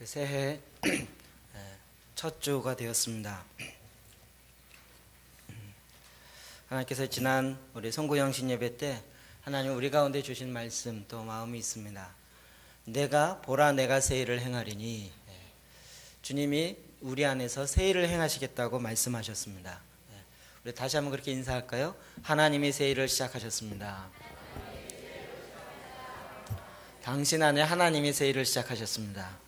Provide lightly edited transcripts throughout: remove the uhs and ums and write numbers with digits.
새해 첫 주가 되었습니다. 하나님께서 지난 우리 송구영신 예배 때 하나님 우리 가운데 주신 말씀 또 마음이 있습니다. 내가 보라 내가 새 일을 행하리니, 주님이 우리 안에서 새 일을 행하시겠다고 말씀하셨습니다. 우리 다시 한번 그렇게 인사할까요? 하나님이 새 일을 시작하셨습니다. 당신 안에 하나님이 새 일을 시작하셨습니다.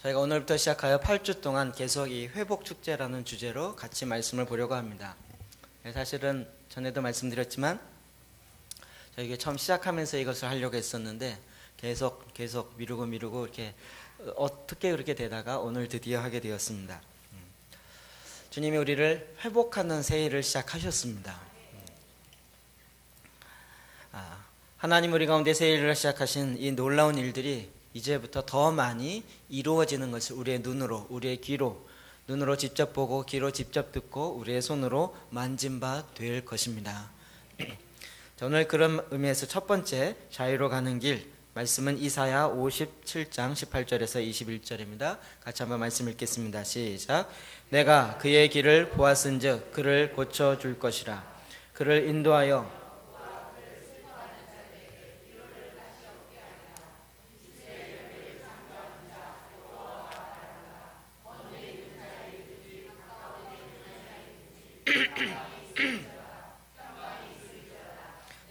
저희가 오늘부터 시작하여 8주 동안 계속 이 회복축제라는 주제로 같이 말씀을 보려고 합니다. 사실은 전에도 말씀드렸지만 저희가 처음 시작하면서 이것을 하려고 했었는데 계속 미루고 이렇게 어떻게 그렇게 되다가 오늘 드디어 하게 되었습니다. 주님이 우리를 회복하는 새 일을 시작하셨습니다. 하나님 우리 가운데 새 일을 시작하신 이 놀라운 일들이 이제부터 더 많이 이루어지는 것을 우리의 눈으로, 우리의 귀로, 눈으로 직접 보고 귀로 직접 듣고 우리의 손으로 만진 바 될 것입니다. 오늘 그런 의미에서 첫 번째 자유로 가는 길 말씀은 이사야 57장 18절에서 21절입니다. 같이 한번 말씀 읽겠습니다. 시작. 내가 그의 길을 보았은즉 그를 고쳐줄 것이라. 그를 인도하여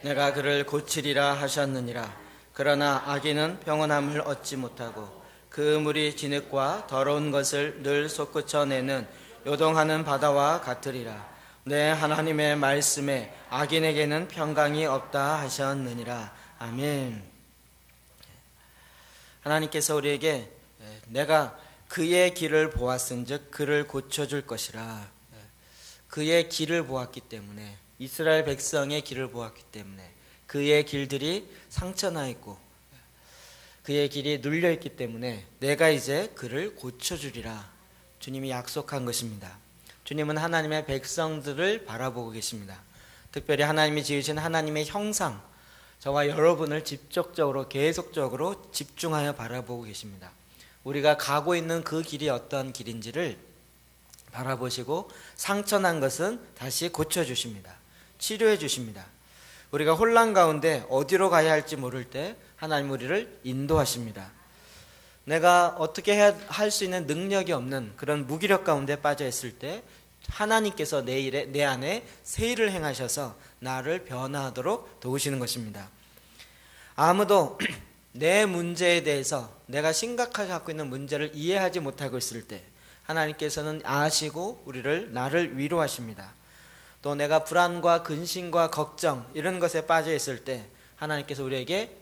내가 그를 고치리라 하셨느니라. 그러나 악인은 평온함을 얻지 못하고 그 물이 진흙과 더러운 것을 늘 솟구쳐내는 요동하는 바다와 같으리라. 내 하나님의 말씀에 악인에게는 평강이 없다 하셨느니라. 아멘. 하나님께서 우리에게 내가 그의 길을 보았은즉 그를 고쳐줄 것이라. 그의 길을 보았기 때문에, 이스라엘 백성의 길을 보았기 때문에, 그의 길들이 상처나 있고 그의 길이 눌려 있기 때문에 내가 이제 그를 고쳐주리라. 주님이 약속한 것입니다. 주님은 하나님의 백성들을 바라보고 계십니다. 특별히 하나님이 지으신 하나님의 형상, 저와 여러분을 직접적으로 계속적으로 집중하여 바라보고 계십니다. 우리가 가고 있는 그 길이 어떤 길인지를 바라보시고 상처난 것은 다시 고쳐주십니다. 치료해 주십니다. 우리가 혼란 가운데 어디로 가야 할지 모를 때 하나님 우리를 인도하십니다. 내가 어떻게 할 수 있는 능력이 없는 그런 무기력 가운데 빠져 있을 때 하나님께서 내 안에 새 일을 행하셔서 나를 변화하도록 도우시는 것입니다. 아무도 내 문제에 대해서, 내가 심각하게 갖고 있는 문제를 이해하지 못하고 있을 때 하나님께서는 아시고 나를 위로하십니다. 또 내가 불안과 근심과 걱정 이런 것에 빠져 있을 때 하나님께서 우리에게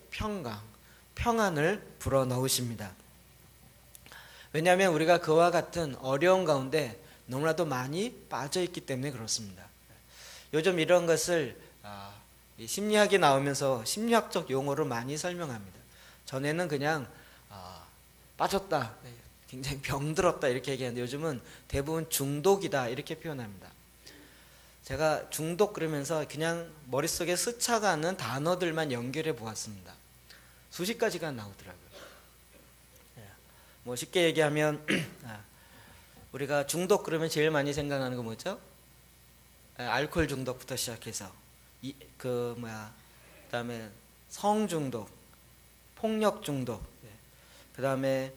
평안을 불어넣으십니다. 왜냐하면 우리가 그와 같은 어려운 가운데 너무나도 많이 빠져 있기 때문에 그렇습니다. 요즘 이런 것을 심리학이 나오면서 심리학적 용어로 많이 설명합니다. 전에는 그냥 빠졌다, 굉장히 병들었다 이렇게 얘기하는데 요즘은 대부분 중독이다 이렇게 표현합니다. 제가 중독 그러면서 그냥 머릿속에 스쳐가는 단어들만 연결해 보았습니다. 수십 가지가 나오더라고요. 뭐 쉽게 얘기하면 우리가 중독 그러면 제일 많이 생각하는 거 뭐죠? 알코올 중독부터 시작해서 그다음에 성 중독, 폭력 중독, 그다음에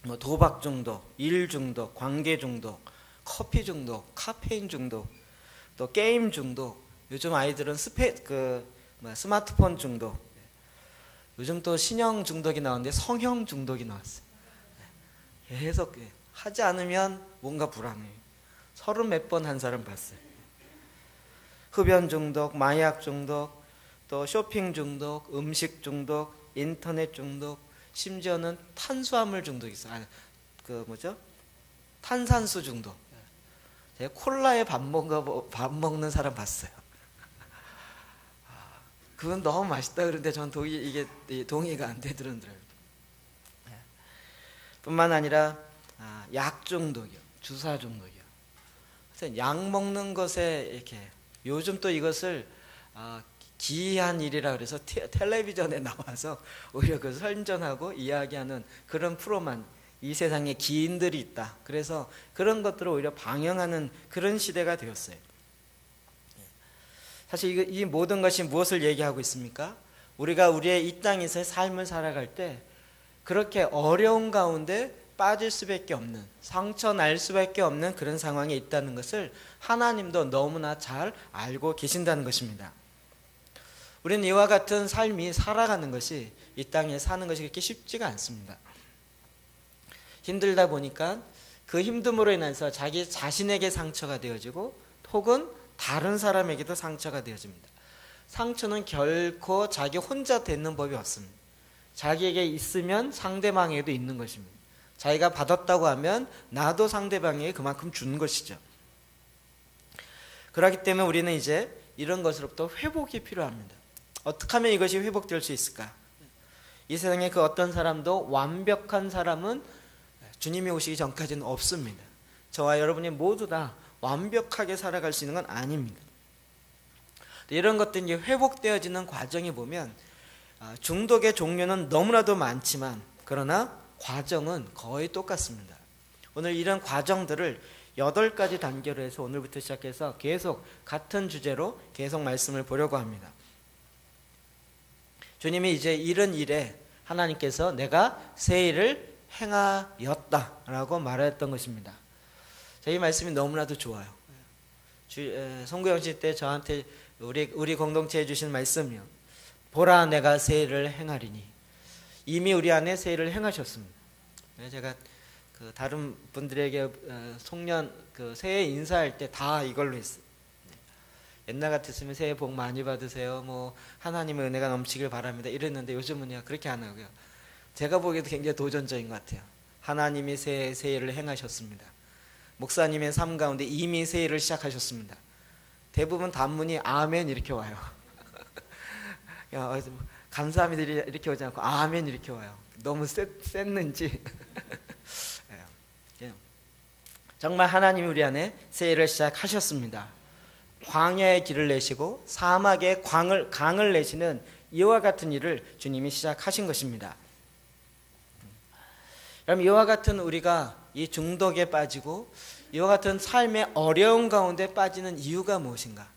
뭐 도박 중독, 일 중독, 관계 중독, 커피 중독, 카페인 중독, 또 게임 중독, 요즘 아이들은 스마트폰 중독, 요즘 또 신형 중독이 나왔는데 성형 중독이 나왔어요. 계속 하지 않으면 뭔가 불안해요. 30몇 번 한 사람 봤어요. 흡연 중독, 마약 중독, 또 쇼핑 중독, 음식 중독, 인터넷 중독, 심지어는 탄수화물 중독이 있어요. 탄산수 중독. 제가 콜라에 밥 먹는 사람 봤어요. 그건 너무 맛있다 그러는데 전 이게 동의가 안 되더라고요. 뿐만 아니라 약 중독이요, 주사 중독이요. 그래서 약 먹는 것에 이렇게 요즘 또 이것을 기이한 일이라 그래서 텔레비전에 나와서 오히려 그 선전하고 이야기하는 그런 프로만, 이 세상에 기인들이 있다, 그래서 그런 것들을 오히려 방영하는 그런 시대가 되었어요. 사실 이 모든 것이 무엇을 얘기하고 있습니까? 우리가 우리의 이 땅에서의 삶을 살아갈 때 그렇게 어려운 가운데 빠질 수밖에 없는, 상처 날 수밖에 없는 그런 상황에 있다는 것을 하나님도 너무나 잘 알고 계신다는 것입니다. 우리는 이와 같은 삶이 살아가는 것이, 이 땅에 사는 것이 그렇게 쉽지가 않습니다. 힘들다 보니까 그 힘듦으로 인해서 자기 자신에게 상처가 되어지고 혹은 다른 사람에게도 상처가 되어집니다. 상처는 결코 자기 혼자 되는 법이 없습니다. 자기에게 있으면 상대방에게도 있는 것입니다. 자기가 받았다고 하면 나도 상대방에게 그만큼 주는 것이죠. 그렇기 때문에 우리는 이제 이런 것으로부터 회복이 필요합니다. 어떻게 하면 이것이 회복될 수 있을까? 이 세상에 그 어떤 사람도 완벽한 사람은 주님이 오시기 전까지는 없습니다. 저와 여러분이 모두 다 완벽하게 살아갈 수 있는 건 아닙니다. 이런 것들이 이제 회복되어지는 과정에 보면 중독의 종류는 너무나도 많지만 그러나 과정은 거의 똑같습니다. 오늘 이런 과정들을 8가지 단계로 해서 오늘부터 시작해서 계속 같은 주제로 계속 말씀을 보려고 합니다. 주님이 이제 이런 일에 하나님께서 내가 새 일을 행하였다라고 말했던 것입니다. 이 말씀이 너무나도 좋아요. 송구영신 때 저한테 우리 공동체에 주신 말씀이요. 보라 내가 새 일을 행하리니. 이미 우리 안에 새 일을 행하셨습니다. 제가 그 다른 분들에게 송년 새해 인사할 때 다 이걸로 했어요. 옛날 같았으면 새해 복 많이 받으세요. 뭐 하나님의 은혜가 넘치길 바랍니다. 이랬는데 요즘은 그렇게 안 하고요. 제가 보기에도 굉장히 도전적인 것 같아요. 하나님이 새 일을 행하셨습니다. 목사님의 삶 가운데 이미 새 일을 시작하셨습니다. 대부분 단문이 아멘 이렇게 와요. 감사합니다 이렇게 오지 않고 아멘 이렇게 와요. 너무 셌는지. 정말 하나님이 우리 안에 새 일을 시작하셨습니다. 광야의 길을 내시고 사막의 강을 내시는 이와 같은 일을 주님이 시작하신 것입니다. 그럼 이와 같은 우리가 이 중독에 빠지고 이와 같은 삶의 어려운 가운데 빠지는 이유가 무엇인가?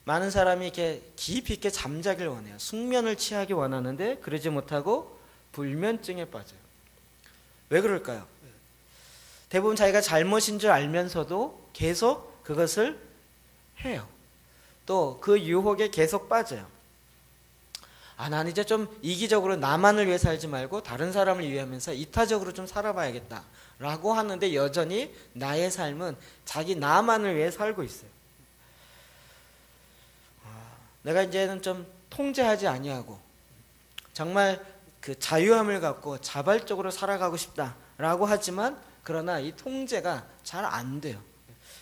많은 사람이 이렇게 깊이 있게 잠자길 원해요. 숙면을 취하기 원하는데 그러지 못하고 불면증에 빠져요. 왜 그럴까요? 대부분 자기가 잘못인 줄 알면서도 계속 그것을 해요. 또 그 유혹에 계속 빠져요. 나는 이제 좀 이기적으로 나만을 위해 살지 말고 다른 사람을 위하면서 이타적으로 좀 살아봐야겠다 라고 하는데 여전히 나의 삶은 자기 나만을 위해 살고 있어요. 내가 이제는 좀 통제하지 아니하고 정말 그 자유함을 갖고 자발적으로 살아가고 싶다라고 하지만 그러나 이 통제가 잘 안 돼요.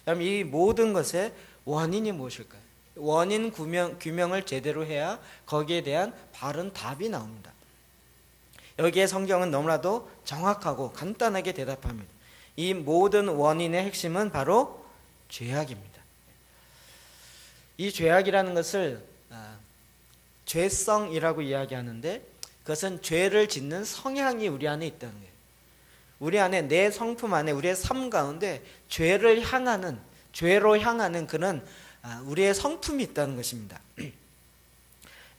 그럼 이 모든 것의 원인이 무엇일까요? 원인 규명을 제대로 해야 거기에 대한 바른 답이 나옵니다. 여기에 성경은 너무나도 정확하고 간단하게 대답합니다. 이 모든 원인의 핵심은 바로 죄악입니다. 이 죄악이라는 것을 죄성이라고 이야기하는데 그것은 죄를 짓는 성향이 우리 안에 있다는 거예요. 우리 안에 내 성품 안에 우리의 삶 가운데 죄로 향하는 그런 우리의 성품이 있다는 것입니다.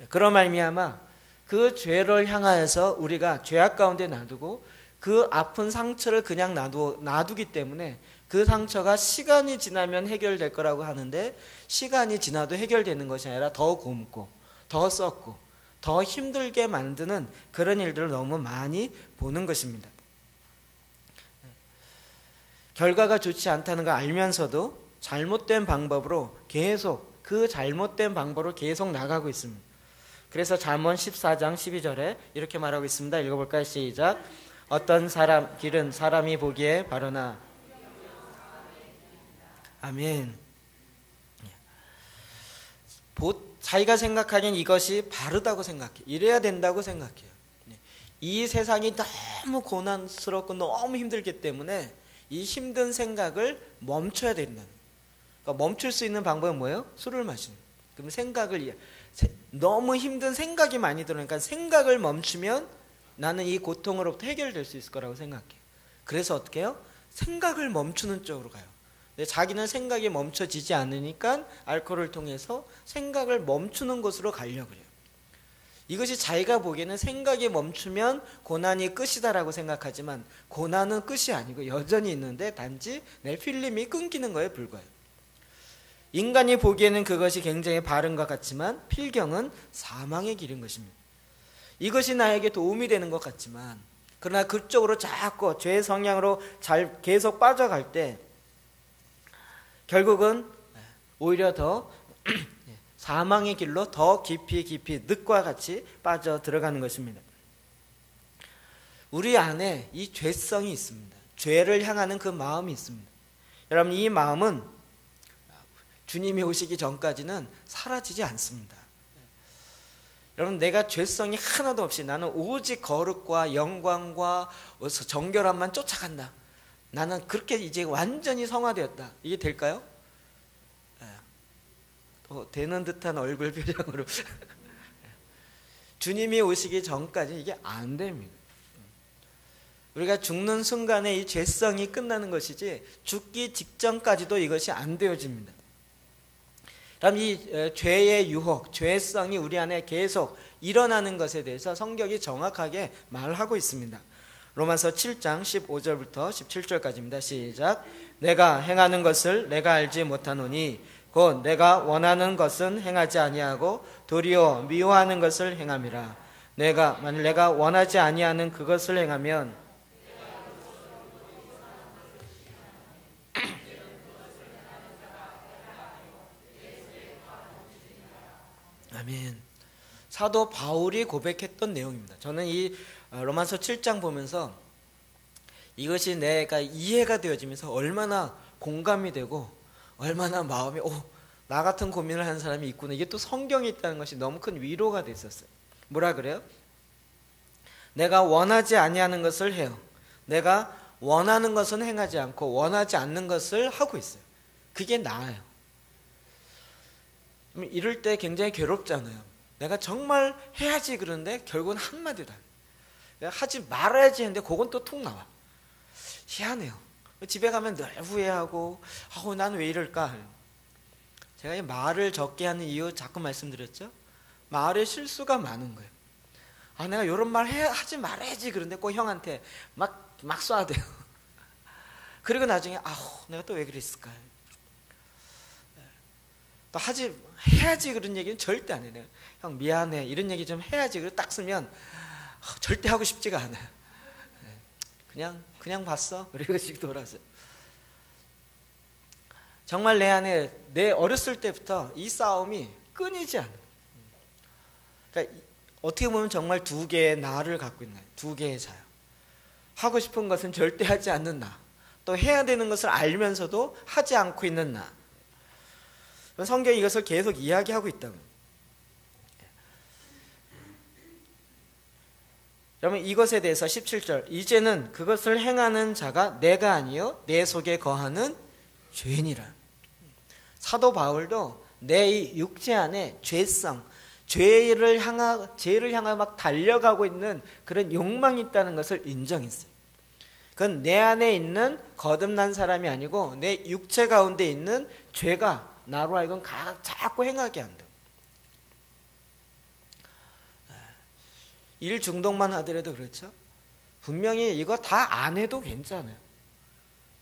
그런 말미암아 그 죄를 향하여서 우리가 죄악 가운데 놔두고 그 아픈 상처를 그냥 놔두기 때문에 그 상처가 시간이 지나면 해결될 거라고 하는데 시간이 지나도 해결되는 것이 아니라 더 곪고 더 썩고 더 힘들게 만드는 그런 일들을 너무 많이 보는 것입니다. 결과가 좋지 않다는 걸 알면서도 잘못된 방법으로 계속 나가고 있습니다. 그래서 잠언 14장 12절에 이렇게 말하고 있습니다. 읽어볼까요? 시작. 어떤 사람 길은 사람이 보기에 바르나. 아멘. 자기가 생각하기엔 이것이 바르다고 생각해요. 이래야 된다고 생각해요. 이 세상이 너무 고난스럽고 너무 힘들기 때문에 이 힘든 생각을 멈춰야 된다는. 그러니까 멈출 수 있는 방법은 뭐예요? 술을 마시는. 그럼 너무 힘든 생각이 많이 들으니까 생각을 멈추면 나는 이 고통으로부터 해결될 수 있을 거라고 생각해요. 그래서 어떻게 해요? 생각을 멈추는 쪽으로 가요. 근데 자기는 생각이 멈춰지지 않으니까 알코올을 통해서 생각을 멈추는 곳으로 가려고 해요. 이것이 자기가 보기에는 생각이 멈추면 고난이 끝이다라고 생각하지만 고난은 끝이 아니고 여전히 있는데 단지 내 필름이 끊기는 거에 불과해요. 인간이 보기에는 그것이 굉장히 바른 것 같지만 필경은 사망의 길인 것입니다. 이것이 나에게 도움이 되는 것 같지만 그러나 그쪽으로 자꾸 죄의 성향으로 계속 빠져갈 때 결국은 오히려 더 사망의 길로 더 깊이 늪과 같이 빠져 들어가는 것입니다. 우리 안에 이 죄성이 있습니다. 죄를 향하는 그 마음이 있습니다. 여러분, 이 마음은 주님이 오시기 전까지는 사라지지 않습니다. 여러분, 내가 죄성이 하나도 없이 나는 오직 거룩과 영광과 정결함만 쫓아간다. 나는 그렇게 이제 완전히 성화되었다. 이게 될까요? 되는 듯한 얼굴 표정으로 주님이 오시기 전까지 이게 안 됩니다. 우리가 죽는 순간에 이 죄성이 끝나는 것이지 죽기 직전까지도 이것이 안 되어집니다. 그럼 이 죄의 유혹, 죄성이 우리 안에 계속 일어나는 것에 대해서 성경이 정확하게 말하고 있습니다. 로마서 7장 15절부터 17절까지입니다. 시작. 내가 행하는 것을 내가 알지 못하노니 곧 내가 원하는 것은 행하지 아니하고 도리어 미워하는 것을 행함이라. 만일 내가 원하지 아니하는 그것을 행하면 아멘. 사도 바울이 고백했던 내용입니다. 저는 이 로마서 7장 보면서 이것이 내가 이해가 되어지면서 얼마나 공감이 되고 얼마나 마음이 나 같은 고민을 하는 사람이 있구나. 이게 또 성경에 있다는 것이 너무 큰 위로가 됐었어요. 뭐라 그래요? 내가 원하지 아니하는 것을 해요. 내가 원하는 것은 행하지 않고 원하지 않는 것을 하고 있어요. 그게 나아요. 이럴 때 굉장히 괴롭잖아요. 내가 정말 해야지 그러는데 결국은 한마디도 안 해요. 내가 하지 말아야지 했는데 그건 또 툭 나와. 희한해요. 집에 가면 늘 후회하고 나는 왜 이럴까? 제가 이 말을 적게 하는 이유 자꾸 말씀드렸죠? 말에 실수가 많은 거예요. 내가 이런 말 하지 말아야지 그런데 꼭 형한테 막 쏴대요. 그리고 나중에 내가 또 왜 그랬을까? 또 해야지 그런 얘기는 절대 안 해요. 내가, 형 미안해 이런 얘기 좀 해야지 그리고 딱 쓰면 절대 하고 싶지가 않아요. 그냥 봤어. 그리고 씩 돌아서. 정말 내 안에 내 어렸을 때부터 이 싸움이 끊이지 않아요. 그러니까 어떻게 보면 정말 두 개의 나를 갖고 있는 거예요. 두 개의 자요. 하고 싶은 것은 절대 하지 않는 나. 또 해야 되는 것을 알면서도 하지 않고 있는 나. 성경이 이것을 계속 이야기하고 있다고. 여러분, 이것에 대해서 17절 이제는 그것을 행하는 자가 내가 아니요 내 속에 거하는 죄인이라. 사도 바울도 내 육체 안에 죄성, 죄를 향하 막 달려가고 있는 그런 욕망이 있다는 것을 인정했어요. 그건 내 안에 있는 거듭난 사람이 아니고 내 육체 가운데 있는 죄가 나로 하여금 자꾸 행하게 한다. 일 중독만 하더라도 그렇죠. 분명히 이거 다 안 해도 괜찮아요.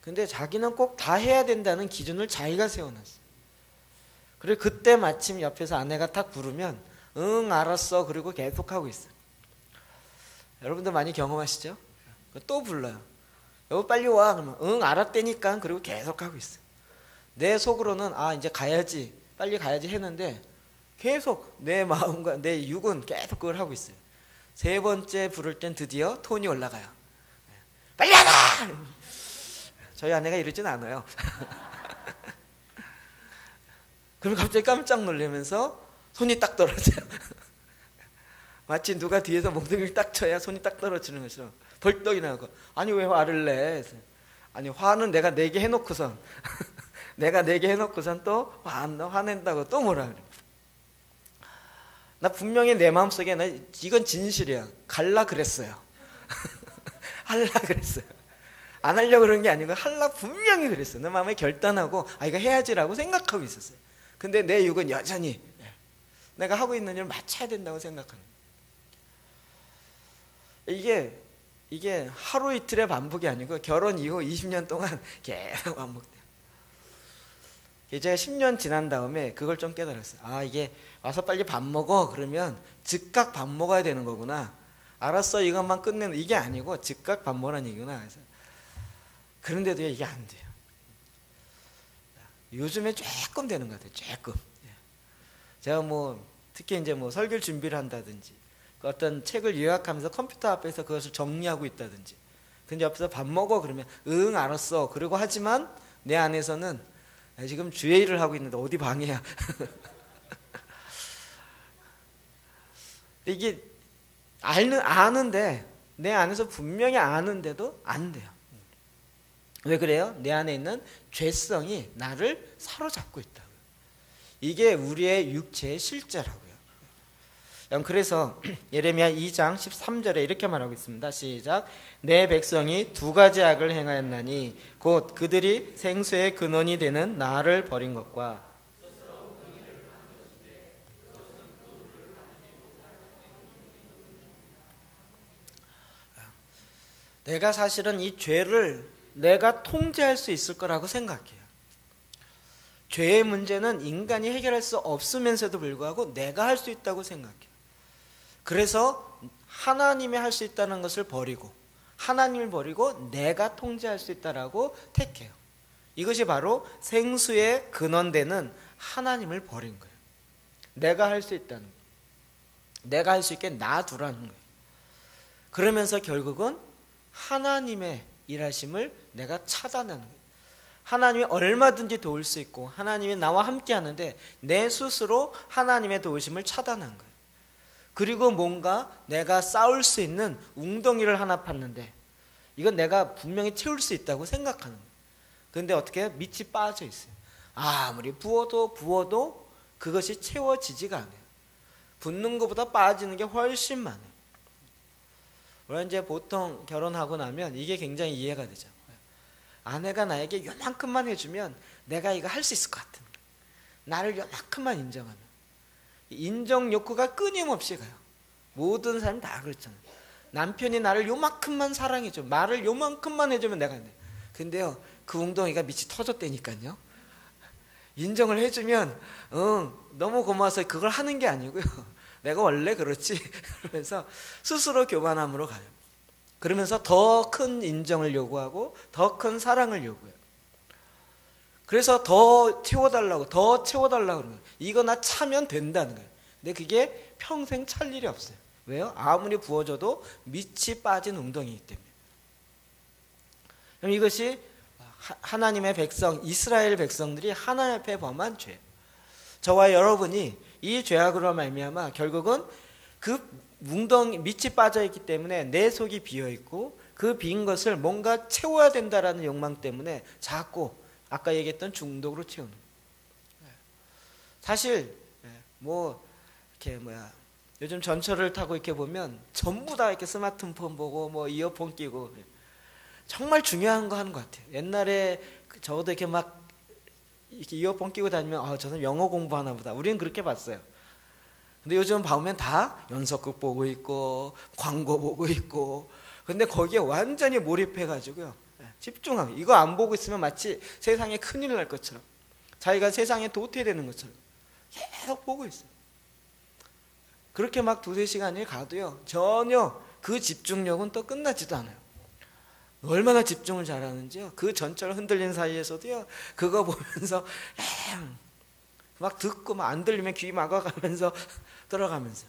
근데 자기는 꼭 다 해야 된다는 기준을 자기가 세워놨어요. 그리고 그때 마침 옆에서 아내가 탁 부르면 응 알았어 그리고 계속하고 있어요. 여러분들 많이 경험하시죠? 또 불러요. 여보 빨리 와 그러면 응 알았다니까 그리고 계속하고 있어요. 내 속으로는 이제 가야지 빨리 가야지 했는데 계속 내 마음과 내 육은 계속 그걸 하고 있어요. 세 번째 부를 땐 드디어 톤이 올라가요. 빨리 하라! 저희 아내가 이러진 않아요. 그럼 갑자기 깜짝 놀라면서 손이 딱 떨어져요. 마치 누가 뒤에서 몽둥이를 딱 쳐야 손이 딱 떨어지는 것처럼 벌떡 일어나고 아니 왜 화를 내? 아니 화는 내가 내게 해놓고선 내가 내게 해놓고선 또 화낸다고 또 뭐라 그래. 나 분명히 내 마음속에 나 이건 진실이야. 갈라 그랬어요. 할라 그랬어요. 안 하려고 그런 게 아니고 할라 분명히 그랬어요. 내 마음에 결단하고 이거 해야지라고 생각하고 있었어요. 근데 내 육은 여전히 내가 하고 있는 일을 마쳐야 된다고 생각하는 거예요. 이게 하루 이틀의 반복이 아니고 결혼 이후 20년 동안 계속 반복돼요. 제가 10년 지난 다음에 그걸 좀 깨달았어요. 이게 와서 빨리 밥 먹어 그러면 즉각 밥 먹어야 되는 거구나. 알았어 이것만 끝내는 이게 아니고 즉각 밥 먹으라는 얘기구나. 그래서 그런데도 이게 안 돼요. 요즘에 조금 되는 것 같아요. 조금. 제가 특히 이제 설교 준비를 한다든지 어떤 책을 요약하면서 컴퓨터 앞에서 그것을 정리하고 있다든지 근데 옆에서 밥 먹어 그러면 응 알았어 그러고 하지만 내 안에서는 지금 주의 일을 하고 있는데 어디 방해야. 이게 아는데 내 안에서 분명히 아는데도 안 돼요. 왜 그래요? 내 안에 있는 죄성이 나를 사로잡고 있다고요. 이게 우리의 육체의 실제라고요. 그래서 예레미야 2장 13절에 이렇게 말하고 있습니다. 시작. 내 백성이 두 가지 악을 행하였나니 곧 그들이 생수의 근원이 되는 나를 버린 것과 내가 사실은 이 죄를 내가 통제할 수 있을 거라고 생각해요. 죄의 문제는 인간이 해결할 수 없으면서도 불구하고 내가 할 수 있다고 생각해요. 그래서 하나님이 할 수 있다는 것을 버리고 하나님을 버리고 내가 통제할 수 있다라고 택해요. 이것이 바로 생수의 근원되는 하나님을 버린 거예요. 내가 할 수 있다는 거예요. 내가 할 수 있게 놔두라는 거예요. 그러면서 결국은 하나님의 일하심을 내가 차단하는 거예요. 하나님이 얼마든지 도울 수 있고 하나님이 나와 함께 하는데 내 스스로 하나님의 도우심을 차단한 거예요. 그리고 뭔가 내가 싸울 수 있는 웅덩이를 하나 팠는데 이건 내가 분명히 채울 수 있다고 생각하는 거예요. 그런데 어떻게 해요? 밑이 빠져 있어요. 아무리 부어도 그것이 채워지지가 않아요. 붓는 것보다 빠지는 게 훨씬 많아요. 우리가 이제 보통 결혼하고 나면 이게 굉장히 이해가 되죠. 아내가 나에게 요만큼만 해주면 내가 이거 할 수 있을 것 같은 거예요. 나를 요만큼만 인정하면 인정 욕구가 끊임없이 가요. 모든 사람이 다 그렇잖아요. 남편이 나를 요만큼만 사랑해줘, 말을 요만큼만 해주면 내가 안 돼. 근데요 그 웅덩이가 밑이 터졌다니까요. 인정을 해주면 너무 고마워서 그걸 하는 게 아니고요. 내가 원래 그렇지 그러면서 스스로 교만함으로 가요. 그러면서 더 큰 인정을 요구하고 더 큰 사랑을 요구해요. 그래서 더 채워달라고 그러는 거예요. 이거 나 차면 된다는 거예요. 근데 그게 평생 찰 일이 없어요. 왜요? 아무리 부어줘도 밑이 빠진 웅덩이이기 때문에. 그럼 이것이 하나님의 백성, 이스라엘 백성들이 하나님 앞에 범한 죄. 저와 여러분이 이 죄악으로 말미암아 결국은 그 웅덩이 밑이 빠져 있기 때문에 내 속이 비어 있고 그 빈 것을 뭔가 채워야 된다라는 욕망 때문에 자꾸 아까 얘기했던 중독으로 채우는 거예요. 사실 이렇게 요즘 전철을 타고 이렇게 보면 전부 다 이렇게 스마트폰 보고 이어폰 끼고 정말 중요한 거 하는 것 같아요. 옛날에 저도 이렇게 이렇게 이어폰 끼고 다니면 저는 영어 공부하나 보다. 우리는 그렇게 봤어요. 근데 요즘 보면 다 연속극 보고 있고 광고 보고 있고 근데 거기에 완전히 몰입해가지고요. 집중하고 이거 안 보고 있으면 마치 세상에 큰일 날 것처럼 자기가 세상에 도태되는 것처럼 계속 보고 있어요. 그렇게 두세 시간이 가도요 전혀 그 집중력은 또 끝나지도 않아요. 얼마나 집중을 잘하는지요. 그 전철 흔들린 사이에서도요 그거 보면서 막 듣고 안 들리면 귀 막아가면서 들어가면서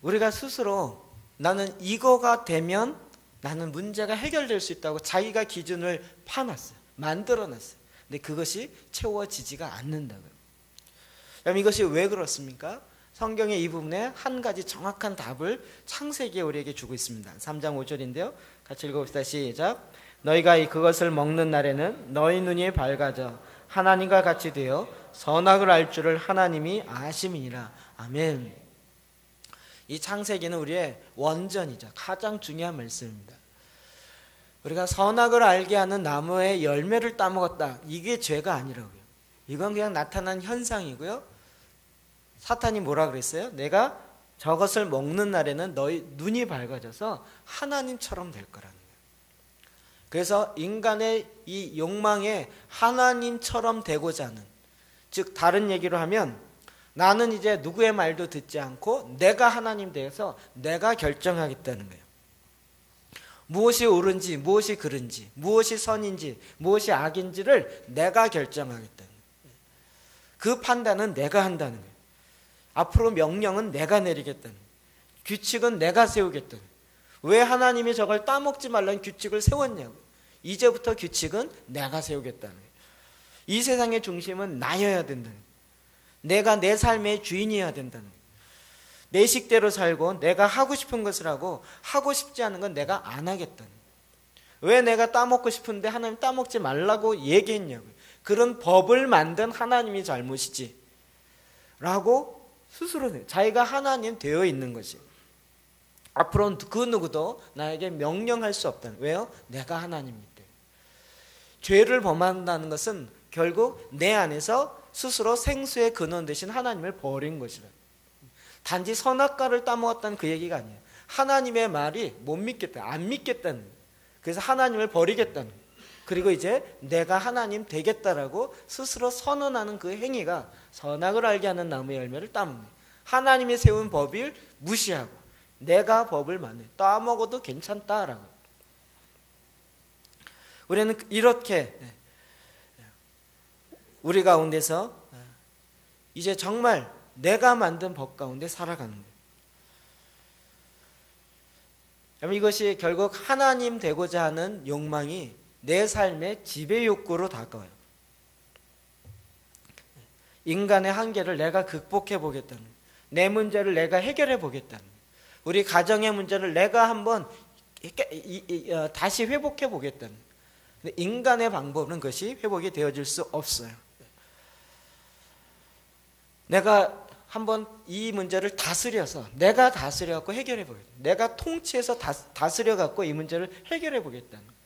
우리가 스스로 나는 이거가 되면 나는 문제가 해결될 수 있다고 자기가 기준을 파놨어요. 만들어놨어요. 근데 그것이 채워지지가 않는다고요. 그럼 이것이 왜 그렇습니까? 성경의 이 부분에 한 가지 정확한 답을 창세기에 우리에게 주고 있습니다. 3장 5절인데요. 같이 읽어봅시다. 시작. 너희가 그것을 먹는 날에는 너희 눈이 밝아져 하나님과 같이 되어 선악을 알 줄을 하나님이 아심이니라. 아멘. 이 창세기는 우리의 원전이죠. 가장 중요한 말씀입니다. 우리가 선악을 알게 하는 나무의 열매를 따먹었다, 이게 죄가 아니라고요. 이건 그냥 나타난 현상이고요. 사탄이 뭐라 그랬어요? 내가 저것을 먹는 날에는 너희 눈이 밝아져서 하나님처럼 될 거라는 거예요. 그래서 인간의 이 욕망에 하나님처럼 되고자 하는, 즉 다른 얘기로 하면 나는 이제 누구의 말도 듣지 않고 내가 하나님 되어서 내가 결정하겠다는 거예요. 무엇이 옳은지, 무엇이 그른지, 무엇이 선인지, 무엇이 악인지를 내가 결정하겠다는 거예요. 그 판단은 내가 한다는 거예요. 앞으로 명령은 내가 내리겠다는 거예요. 규칙은 내가 세우겠다는 거예요. 왜 하나님이 저걸 따먹지 말라는 규칙을 세웠냐고요. 이제부터 규칙은 내가 세우겠다는 거예요. 이 세상의 중심은 나여야 된다는 거예요. 내가 내 삶의 주인이어야 된다는 거예요. 내 식대로 살고 내가 하고 싶은 것을 하고 하고 싶지 않은 건 내가 안 하겠다는 거예요. 왜 내가 따먹고 싶은데 하나님 따먹지 말라고 얘기했냐고요. 그런 법을 만든 하나님이 잘못이지 라고 스스로 자기가 하나님 되어 있는 것이, 앞으로는 그 누구도 나에게 명령할 수 없다는. 왜요? 내가 하나님이기 때문에. 죄를 범한다는 것은 결국 내 안에서 스스로 생수의 근원 되신 하나님을 버린 것이라. 단지 선악과를 따먹었다는 그 얘기가 아니에요. 하나님의 말이 못 믿겠다, 안 믿겠다는 거예요. 그래서 하나님을 버리겠다는 거예요. 그리고 이제 내가 하나님 되겠다라고 스스로 선언하는 그 행위가 선악을 알게 하는 나무의 열매를 따먹는 거예요. 하나님이 세운 법을 무시하고 내가 법을 만들어 따먹어도 괜찮다라고. 우리는 이렇게 우리 가운데서 이제 정말 내가 만든 법 가운데 살아가는 거예요. 그럼 이것이 결국 하나님 되고자 하는 욕망이 내 삶의 지배 욕구로 다가와요. 인간의 한계를 내가 극복해 보겠다는 거예요. 내 문제를 내가 해결해 보겠다는 거예요. 우리 가정의 문제를 내가 한번 다시 회복해 보겠다는 거예요. 근데 인간의 방법은 그것이 회복이 되어질 수 없어요. 내가 한번 이 문제를 다스려서 내가 다스려갖고 해결해 보겠다. 내가 통치해서 다스려갖고 이 문제를 해결해 보겠다는 거예요.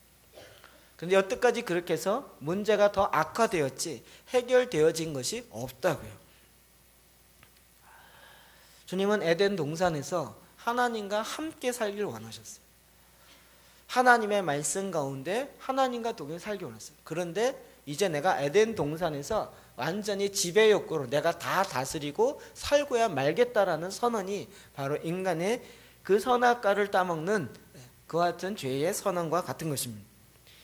근데 여태까지 그렇게 해서 문제가 더 악화되었지 해결되어진 것이 없다고요. 주님은 에덴 동산에서 하나님과 함께 살기를 원하셨어요. 하나님의 말씀 가운데 하나님과 동행 살기 원했어요. 그런데 이제 내가 에덴 동산에서 완전히 지배 욕구로 내가 다 다스리고 살고야 말겠다라는 선언이 바로 인간의 그 선악과를 따먹는 그와 같은 죄의 선언과 같은 것입니다.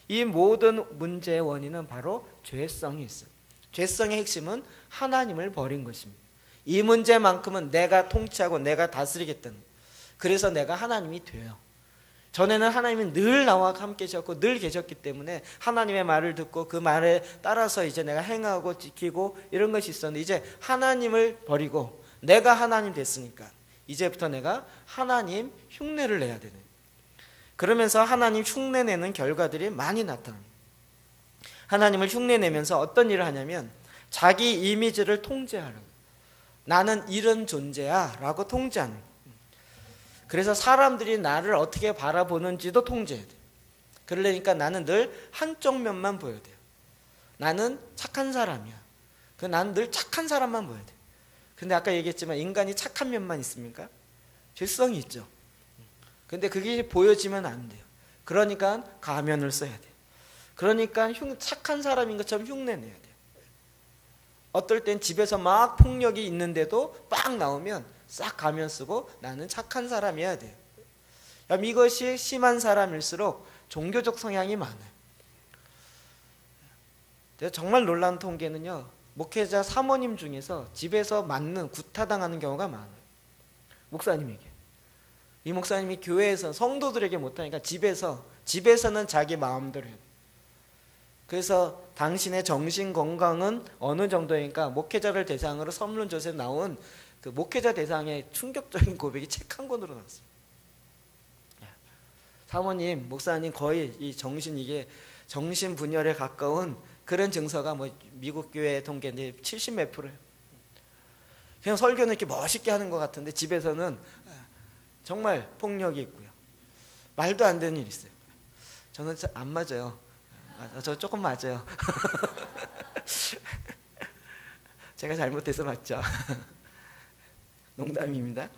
이 모든 문제의 원인은 바로 죄성이 있어요. 죄성의 핵심은 하나님을 버린 것입니다. 이 문제만큼은 내가 통치하고 내가 다스리겠다는, 그래서 내가 하나님이 돼요. 전에는 하나님이 늘 나와 함께 계셨고 늘 계셨기 때문에 하나님의 말을 듣고 그 말에 따라서 이제 내가 행하고 지키고 이런 것이 있었는데, 이제 하나님을 버리고 내가 하나님 됐으니까 이제부터 내가 하나님 흉내를 내야 되는, 그러면서 하나님 흉내내는 결과들이 많이 나타납니다. 하나님을 흉내내면서 어떤 일을 하냐면 자기 이미지를 통제하려고, 나는 이런 존재야 라고 통제하는 거예요. 그래서 사람들이 나를 어떻게 바라보는지도 통제해야 돼요. 그러려니까 나는 늘 한쪽 면만 보여야 돼요. 나는 착한 사람이야. 나는 늘 착한 사람만 보여야 돼요. 근데 아까 얘기했지만 인간이 착한 면만 있습니까? 죄성이 있죠. 근데 그게 보여지면 안 돼요. 그러니까 가면을 써야 돼요. 그러니까 착한 사람인 것처럼 흉내내야 돼요. 어떨 땐 집에서 막 폭력이 있는데도 빡 나오면 싹 가면 쓰고 나는 착한 사람이어야 돼요. 이것이 심한 사람일수록 종교적 성향이 많아요. 정말 놀라운 통계는요, 목회자 사모님 중에서 집에서 맞는 구타당하는 경우가 많아요. 목사님에게. 이 목사님이 교회에서 성도들에게 못하니까 집에서는 자기 마음대로 해요. 그래서 당신의 정신 건강은 어느 정도니까 목회자를 대상으로 설문조사에 나온 그 목회자 대상의 충격적인 고백이 책 한 권으로 나왔어요. 사모님, 목사님 거의 이 정신 분열에 가까운 그런 증서가 뭐 미국 교회 통계인데 70 몇 프로예요. 그냥 설교는 이렇게 멋있게 하는 것 같은데 집에서는 정말 폭력이 있고요. 말도 안 되는 일이 있어요. 저는 안 맞아요. 저 조금 맞아요. 제가 잘못해서 맞죠. 농담입니다.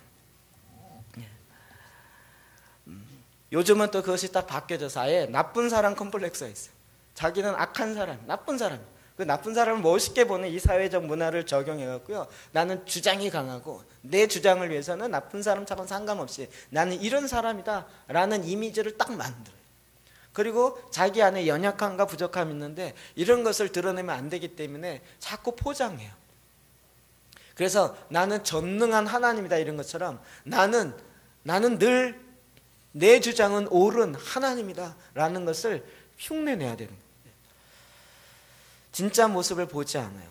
요즘은 또 그것이 딱 바뀌어져서 아예 나쁜 사람 컴플렉스가 있어요. 자기는 악한 사람, 나쁜 사람. 그 나쁜 사람을 멋있게 보는 이 사회적 문화를 적용해갖고요. 나는 주장이 강하고 내 주장을 위해서는 나쁜 사람처럼 상관없이 나는 이런 사람이다 라는 이미지를 딱 만들어요. 그리고 자기 안에 연약함과 부족함이 있는데 이런 것을 드러내면 안 되기 때문에 자꾸 포장해요. 그래서 나는 전능한 하나님이다 이런 것처럼 나는 늘 내 주장은 옳은 하나님이다 라는 것을 흉내내야 되는 거예요. 진짜 모습을 보지 않아요.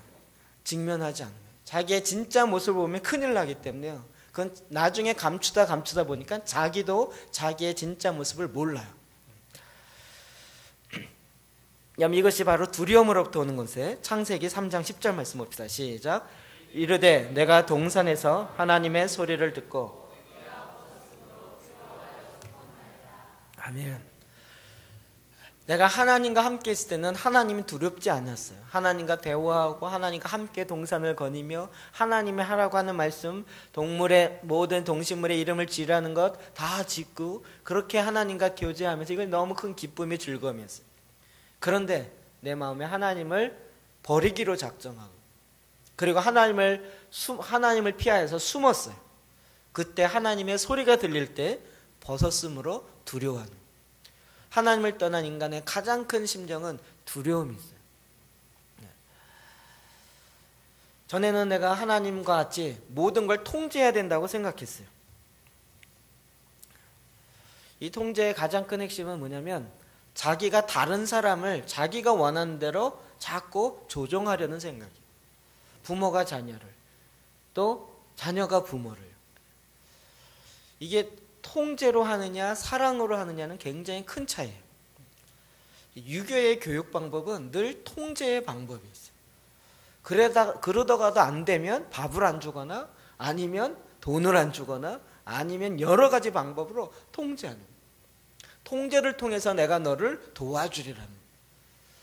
직면하지 않아요. 자기의 진짜 모습을 보면 큰일 나기 때문에요. 그건 나중에 감추다 보니까 자기도 자기의 진짜 모습을 몰라요. 이것이 바로 두려움으로부터 오는 것에 창세기 3장 10절 말씀 봅시다. 시작. 이르되 내가 동산에서 하나님의 소리를 듣고 아멘. 내가 하나님과 함께 있을 때는 하나님이 두렵지 않았어요. 하나님과 대화하고 하나님과 함께 동산을 거니며 하나님의 하라고 하는 말씀, 동물의 모든 동식물의 이름을 지으라는 것 다 짓고 그렇게 하나님과 교제하면서 이건 너무 큰 기쁨이 즐거움이었어요. 그런데 내 마음에 하나님을 버리기로 작정하고 그리고 하나님을 피하여서 숨었어요. 그때 하나님의 소리가 들릴 때 벗었으므로 두려워하는 거예요. 하나님을 떠난 인간의 가장 큰 심정은 두려움이 있어요. 전에는 내가 하나님과 같이 모든 걸 통제해야 된다고 생각했어요. 이 통제의 가장 큰 핵심은 뭐냐면 자기가 다른 사람을 자기가 원하는 대로 자꾸 조종하려는 생각이에요. 부모가 자녀를, 또 자녀가 부모를. 이게 통제로 하느냐 사랑으로 하느냐는 굉장히 큰 차이예요. 유교의 교육 방법은 늘 통제의 방법이 있어요. 그러다가도 안 되면 밥을 안 주거나 아니면 돈을 안 주거나 아니면 여러 가지 방법으로 통제하는 거예요. 통제를 통해서 내가 너를 도와주리라는 거예요.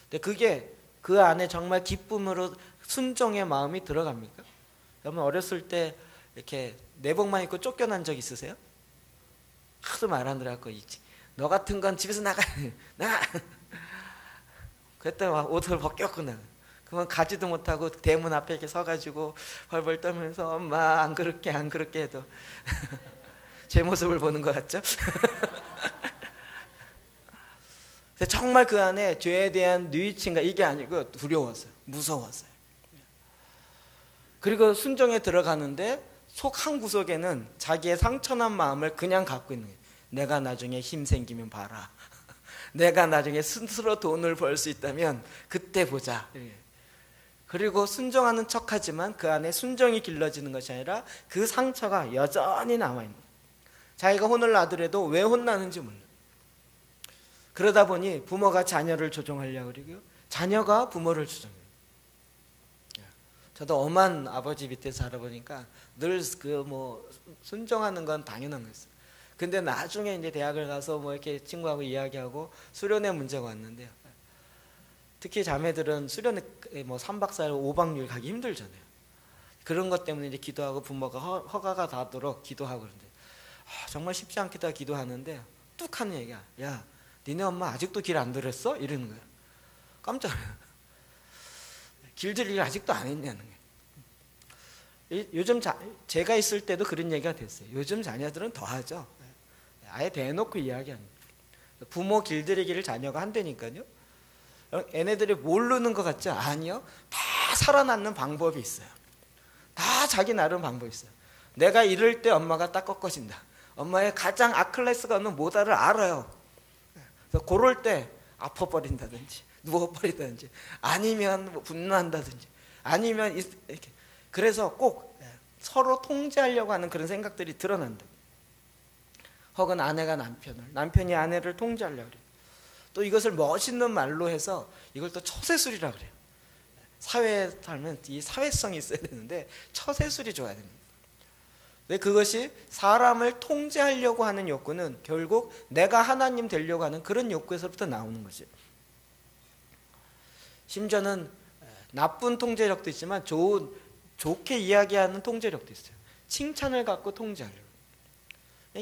근데 그게 그 안에 정말 기쁨으로 순종의 마음이 들어갑니까? 여러분 어렸을 때 이렇게 내복만 입고 쫓겨난 적 있으세요? 하도 말 안 들어갖고 너 같은 건 집에서 나가. 그랬더니 옷을 벗겼구나. 그러면 가지도 못하고 대문 앞에 이렇게 서가지고 벌벌 떨면서 엄마 안 그렇게 해도 제 모습을 보는 것 같죠? 정말 그 안에 죄에 대한 뉘우침과 이게 아니고 두려웠어요. 무서웠어요. 그리고 순종에 들어가는데 속 한 구석에는 자기의 상처난 마음을 그냥 갖고 있는 거예요. 내가 나중에 힘 생기면 봐라. 내가 나중에 스스로 돈을 벌 수 있다면 그때 보자. 그리고 순종하는 척하지만 그 안에 순종이 길러지는 것이 아니라 그 상처가 여전히 남아있는 거예요. 자기가 혼을 나더라도 왜 혼나는지 몰라요. 그러다 보니 부모가 자녀를 조종하려고 그러고요. 자녀가 부모를 조종해요. 저도 엄한 아버지 밑에 살아보니까 늘 순종하는 건 당연한 거였어요. 근데 나중에 이제 대학을 가서 이렇게 친구하고 이야기하고 수련회 문제가 왔는데요. 특히 자매들은 수련회 3박 4일 5박 6일 가기 힘들잖아요. 그런 것 때문에 이제 기도하고 부모가 허가가 닿도록 기도하고 그러는데 정말 쉽지 않겠다 기도하는데 뚝 하는 얘기야. 야, 니네 엄마 아직도 길 안 들었어? 이러는 거예요. 깜짝 놀라요. 길들 일 아직도 안 했냐는 거예요. 요즘 제가 있을 때도 그런 얘기가 됐어요. 요즘 자녀들은 더 하죠. 아예 대놓고 이야기합니다. 부모 길들이기를 자녀가 한다니까요. 얘네들이 모르는 것 같죠? 아니요. 다 살아남는 방법이 있어요. 다 자기 나름 방법이 있어요. 내가 이럴 때 엄마가 딱 꺾어진다. 엄마의 가장 아킬레스가 없는 모다를 알아요. 그래서 그럴 때 아파버린다든지 누워버린다든지 아니면 분노한다든지 아니면 이렇게. 그래서 꼭 서로 통제하려고 하는 그런 생각들이 드러난다. 혹은 아내가 남편이 아내를 통제하려고 그래요. 또 이것을 멋있는 말로 해서 이걸 또 처세술이라 그래요. 사회에 살면 이 사회성이 있어야 되는데 처세술이 좋아야 됩니다. 근데 그것이 사람을 통제하려고 하는 욕구는 결국 내가 하나님 되려고 하는 그런 욕구에서부터 나오는 거죠. 심지어는 나쁜 통제력도 있지만 좋게 이야기하는 통제력도 있어요. 칭찬을 갖고 통제하려고.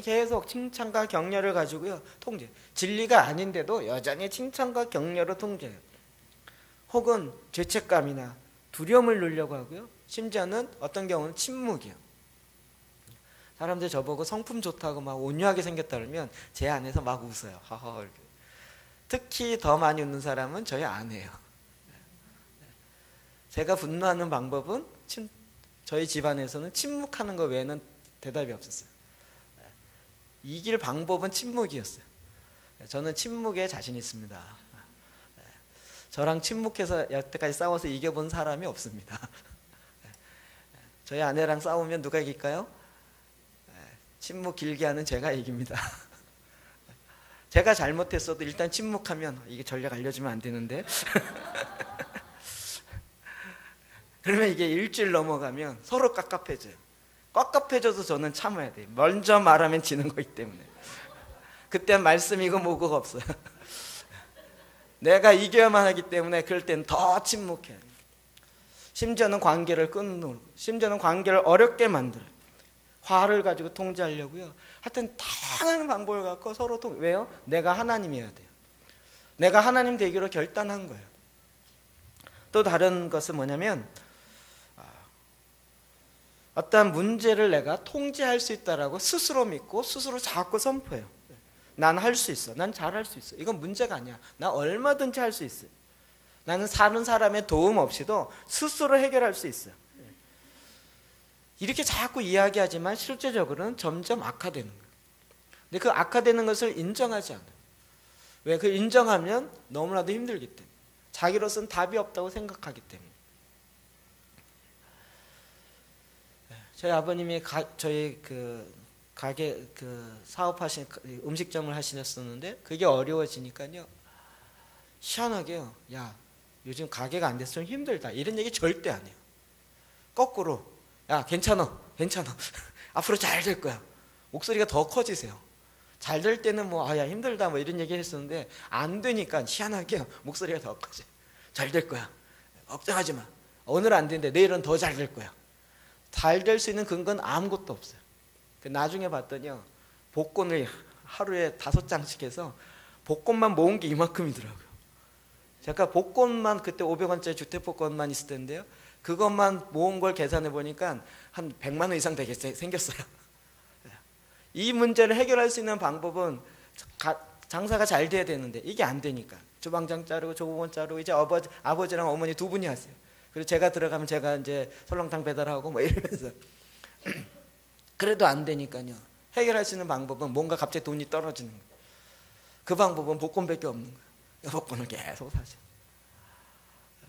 계속 칭찬과 격려를 가지고요 통제. 진리가 아닌데도 여전히 칭찬과 격려로 통제해요. 혹은 죄책감이나 두려움을 누리려고 하고요. 심지어는 어떤 경우는 침묵이요. 사람들 저보고 성품 좋다고 막 온유하게 생겼다 그러면 제 안에서 막 웃어요. 하하 이렇게. 특히 더 많이 웃는 사람은 저희 아내예요. 제가 분노하는 방법은 저희 집안에서는 침묵하는 거 외에는 대답이 없었어요. 이길 방법은 침묵이었어요. 저는 침묵에 자신 있습니다. 저랑 침묵해서 여태까지 싸워서 이겨본 사람이 없습니다. 저희 아내랑 싸우면 누가 이길까요? 침묵 길게 하는 제가 이깁니다. 제가 잘못했어도 일단 침묵하면 이게 전략 알려주면 안 되는데 그러면 이게 일주일 넘어가면 서로 깝깝해져요. 깝깝해져도 저는 참아야 돼요. 먼저 말하면 지는 거기 때문에. 그때 말씀이고 뭐고가 없어요. 내가 이겨야만 하기 때문에 그럴 땐 더 침묵해요. 심지어는 관계를 끊는, 심지어는 관계를 어렵게 만들어요. 화를 가지고 통제하려고요. 하여튼 다양한 방법을 갖고 서로 왜요? 내가 하나님이어야 돼요. 내가 하나님 되기로 결단한 거예요. 또 다른 것은 뭐냐면 어떠한 문제를 내가 통제할 수 있다라고 스스로 믿고 스스로 자꾸 선포해요. 난 할 수 있어. 난 잘할 수 있어. 이건 문제가 아니야. 나 얼마든지 할 수 있어요. 나는 사는 사람의 도움 없이도 스스로 해결할 수 있어요. 이렇게 자꾸 이야기하지만 실제적으로는 점점 악화되는 거예요. 근데 그 악화되는 것을 인정하지 않아요. 왜? 그 인정하면 너무나도 힘들기 때문에. 자기로서는 답이 없다고 생각하기 때문에. 저희 아버님이 저희 가게 사업하신 음식점을 하시셨었는데 그게 어려워지니까요. 희한하게요. 야, 요즘 가게가 안 돼서 좀 힘들다. 이런 얘기 절대 안 해요. 거꾸로 야, 괜찮아. 앞으로 잘 될 거야. 목소리가 더 커지세요. 잘 될 때는 야, 힘들다 이런 얘기 했었는데 안 되니까 희한하게 목소리가 더 커져요. 잘 될 거야. 걱정하지 마. 오늘 안 되는데 내일은 더 잘 될 거야. 잘 될 수 있는 근거는 아무것도 없어요. 나중에 봤더니요. 복권을 하루에 5장씩 해서 복권만 모은 게 이만큼이더라고요. 제가 복권만 그때 500원짜리 주택복권만 있을 텐데요. 그것만 모은 걸 계산해 보니까 한 100만 원 이상 되게 생겼어요. 이 문제를 해결할 수 있는 방법은 장사가 잘 돼야 되는데 이게 안 되니까 주방장 자르고 조부원 자르고 이제 아버지랑 어머니 두 분이 하세요. 그리고 제가 들어가면 제가 이제 설렁탕 배달하고 이러면서 그래도 안 되니까요. 해결할 수 있는 방법은 뭔가 갑자기 돈이 떨어지는 거예요. 그 방법은 복권밖에 없는 거예요. 복권을 계속 사죠.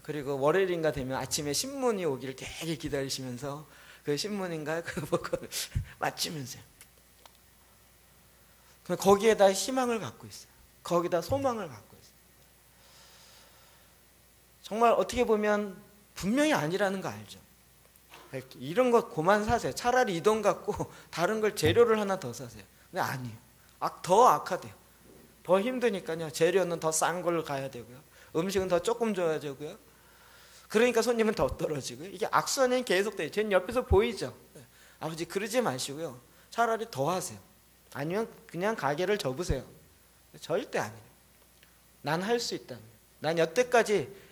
그리고 월요일인가 되면 아침에 신문이 오기를 되게 기다리시면서 그 신문인가 그 복권을 맞추면서요. 거기에다 희망을 갖고 있어요. 거기다 소망을 갖고 있어요. 정말 어떻게 보면 분명히 아니라는 거 알죠? 이런 거 그만 사세요. 차라리 이 돈 갖고 다른 걸 재료를 하나 더 사세요. 근데 아니에요. 더 악화돼요. 더 힘드니까요. 재료는 더 싼 걸로 가야 되고요. 음식은 더 조금 줘야 되고요. 그러니까 손님은 더 떨어지고요. 이게 악순환이 계속돼요. 쟤는 옆에서 보이죠? 아버지 그러지 마시고요. 차라리 더 하세요. 아니면 그냥 가게를 접으세요. 절대 아니에요. 난 할 수 있다. 난 여태까지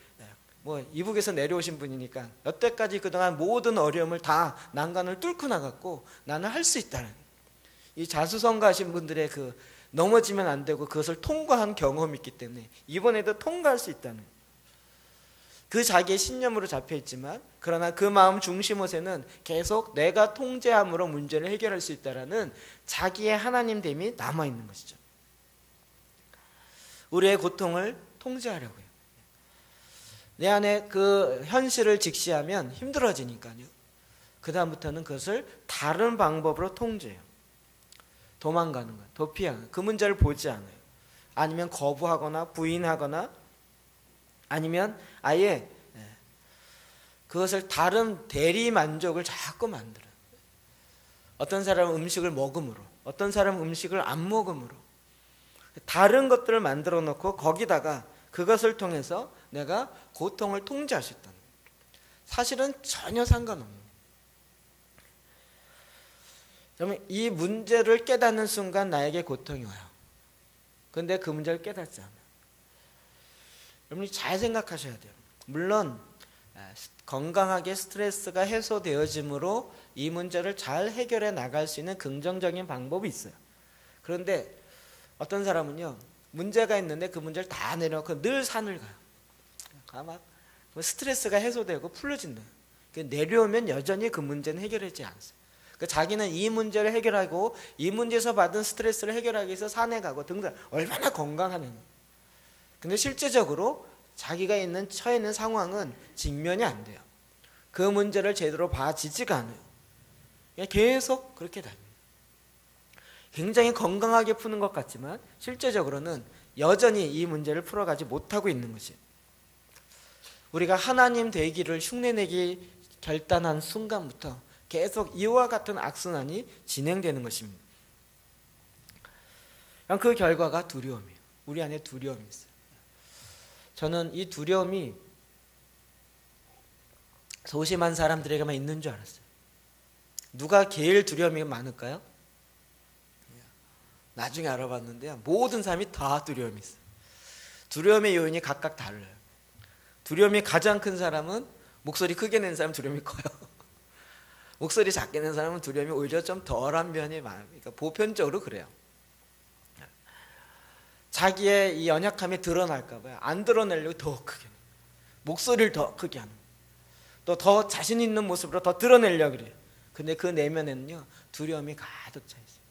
이북에서 내려오신 분이니까 여태까지 그동안 모든 어려움을 다 난간을 뚫고 나갔고 나는 할 수 있다는 이 자수성가하신 분들의 넘어지면 안 되고 그것을 통과한 경험이 있기 때문에 이번에도 통과할 수 있다는 그 자기의 신념으로 잡혀있지만 그러나 그 마음 중심옷에는 계속 내가 통제함으로 문제를 해결할 수 있다는 자기의 하나님됨이 남아있는 것이죠. 우리의 고통을 통제하려고요. 내 안에 그 현실을 직시하면 힘들어지니까요. 그 다음부터는 그것을 다른 방법으로 통제해요. 도망가는 거예요. 도피하는 거예요. 그 문제를 보지 않아요. 아니면 거부하거나 부인하거나 아니면 아예 그것을 다른 대리 만족을 자꾸 만들어요. 어떤 사람은 음식을 먹음으로, 어떤 사람은 음식을 안 먹음으로 다른 것들을 만들어 놓고 거기다가 그것을 통해서 내가 고통을 통제할 수 있다는 거예요. 사실은 전혀 상관없는 거예요. 그러면 이 문제를 깨닫는 순간 나에게 고통이 와요. 그런데 그 문제를 깨닫지 않아요. 여러분이 잘 생각하셔야 돼요. 물론 건강하게 스트레스가 해소되어짐으로 이 문제를 잘 해결해 나갈 수 있는 긍정적인 방법이 있어요. 그런데 어떤 사람은요, 문제가 있는데 그 문제를 다 내려놓고 늘 산을 가요. 막 스트레스가 해소되고 풀려진다. 내려오면 여전히 그 문제는 해결하지 않았어요. 자기는 이 문제를 해결하고 이 문제에서 받은 스트레스를 해결하기 위해서 산에 가고 등등 얼마나 건강하는. 근데 실제적으로 자기가 처해 있는 상황은 직면이 안 돼요. 그 문제를 제대로 봐지지가 않아요. 계속 그렇게 다닙니다. 굉장히 건강하게 푸는 것 같지만 실제적으로는 여전히 이 문제를 풀어가지 못하고 있는 것이에요. 우리가 하나님 되기를 흉내내기 결단한 순간부터 계속 이와 같은 악순환이 진행되는 것입니다. 그 결과가 두려움이에요. 우리 안에 두려움이 있어요. 저는 이 두려움이 소심한 사람들에게만 있는 줄 알았어요. 누가 제일 두려움이 많을까요? 나중에 알아봤는데요, 모든 사람이 다 두려움이 있어요. 두려움의 요인이 각각 달라요. 두려움이 가장 큰 사람은 목소리 크게 낸 사람은 두려움이 커요. 목소리 작게 낸 사람은 두려움이 오히려 좀 덜한 면이 많아요. 그러니까 보편적으로 그래요. 자기의 이 연약함이 드러날까 봐요. 안 드러내려고 더 크게, 목소리를 더 크게 하는, 또 더 자신 있는 모습으로 더 드러내려고 그래요. 근데 그 내면에는요, 두려움이 가득 차 있어요.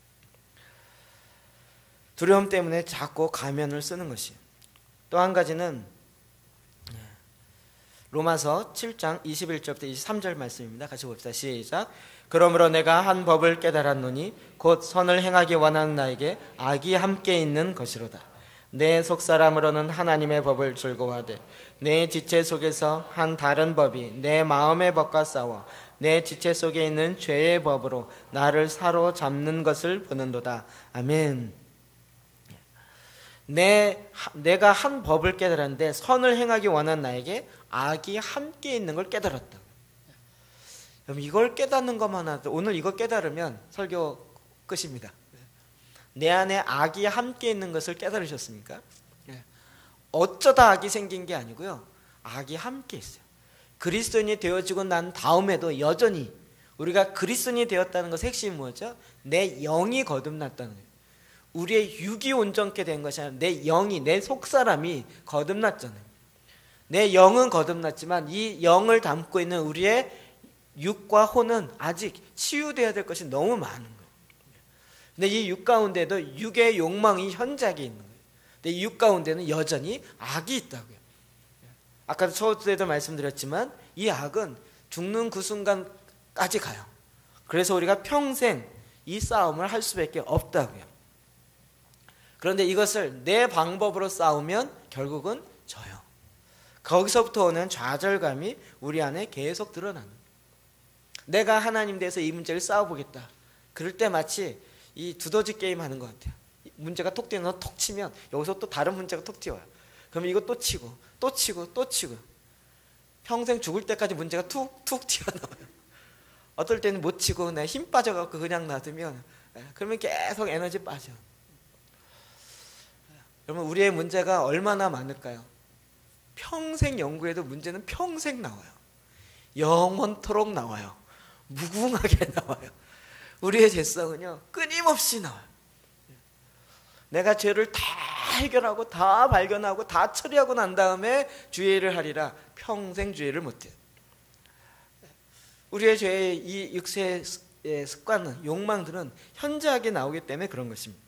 두려움 때문에 자꾸 가면을 쓰는 것이에요. 또 한 가지는 로마서 7장 21절부터 23절 말씀입니다. 같이 봅시다. 시작. 그러므로 내가 한 법을 깨달았노니 곧 선을 행하기 원하는 나에게 악이 함께 있는 것이로다. 내 속사람으로는 하나님의 법을 즐거워하되 내 지체 속에서 한 다른 법이 내 마음의 법과 싸워 내 지체 속에 있는 죄의 법으로 나를 사로잡는 것을 보는도다. 아멘. 내가 한 법을 깨달았는데 선을 행하기 원하는 나에게 악이 함께 있는 걸 깨달았다. 그럼 이걸 깨닫는 것만 하도 오늘 이거 깨달으면 설교 끝입니다. 내 안에 악이 함께 있는 것을 깨달으셨습니까? 어쩌다 악이 생긴 게 아니고요, 악이 함께 있어요. 그리스도인이 되어지고 난 다음에도 여전히 우리가 그리스도인이 되었다는 것의 핵심이 뭐죠? 내 영이 거듭났다는 거예요. 우리의 육이 온전케 된 것이 아니라 내 영이, 내 속사람이 거듭났잖아요. 내 영은 거듭났지만 이 영을 담고 있는 우리의 육과 혼은 아직 치유되어야 될 것이 너무 많은 거예요. 근데 이 육 가운데도 육의 욕망이 현저하게 있는 거예요. 근데 이 육 가운데는 여전히 악이 있다고요. 아까도 초대도 말씀드렸지만 이 악은 죽는 그 순간까지 가요. 그래서 우리가 평생 이 싸움을 할 수밖에 없다고요. 그런데 이것을 내 방법으로 싸우면 결국은 져요. 거기서부터 오는 좌절감이 우리 안에 계속 드러나는 거예요. 내가 하나님 대해서 이 문제를 싸워보겠다. 그럴 때 마치 이 두더지 게임 하는 것 같아요. 문제가 톡 튀어나와서 톡 치면 여기서 또 다른 문제가 톡 튀어요. 그러면 이거 또 치고 또 치고 또 치고 평생 죽을 때까지 문제가 툭툭 튀어나와요. 어떨 때는 못 치고 내 힘 빠져갖고 그냥 놔두면 그러면 계속 에너지 빠져. 여러분, 우리의 문제가 얼마나 많을까요? 평생 연구해도 문제는 평생 나와요. 영원토록 나와요. 무궁하게 나와요. 우리의 죄성은요, 끊임없이 나와요. 내가 죄를 다 해결하고 다 발견하고 다 처리하고 난 다음에 주의를 하리라 평생 주의를 못해요. 우리의 죄의 이 육체의 습관은, 욕망들은 현저하게 나오기 때문에 그런 것입니다.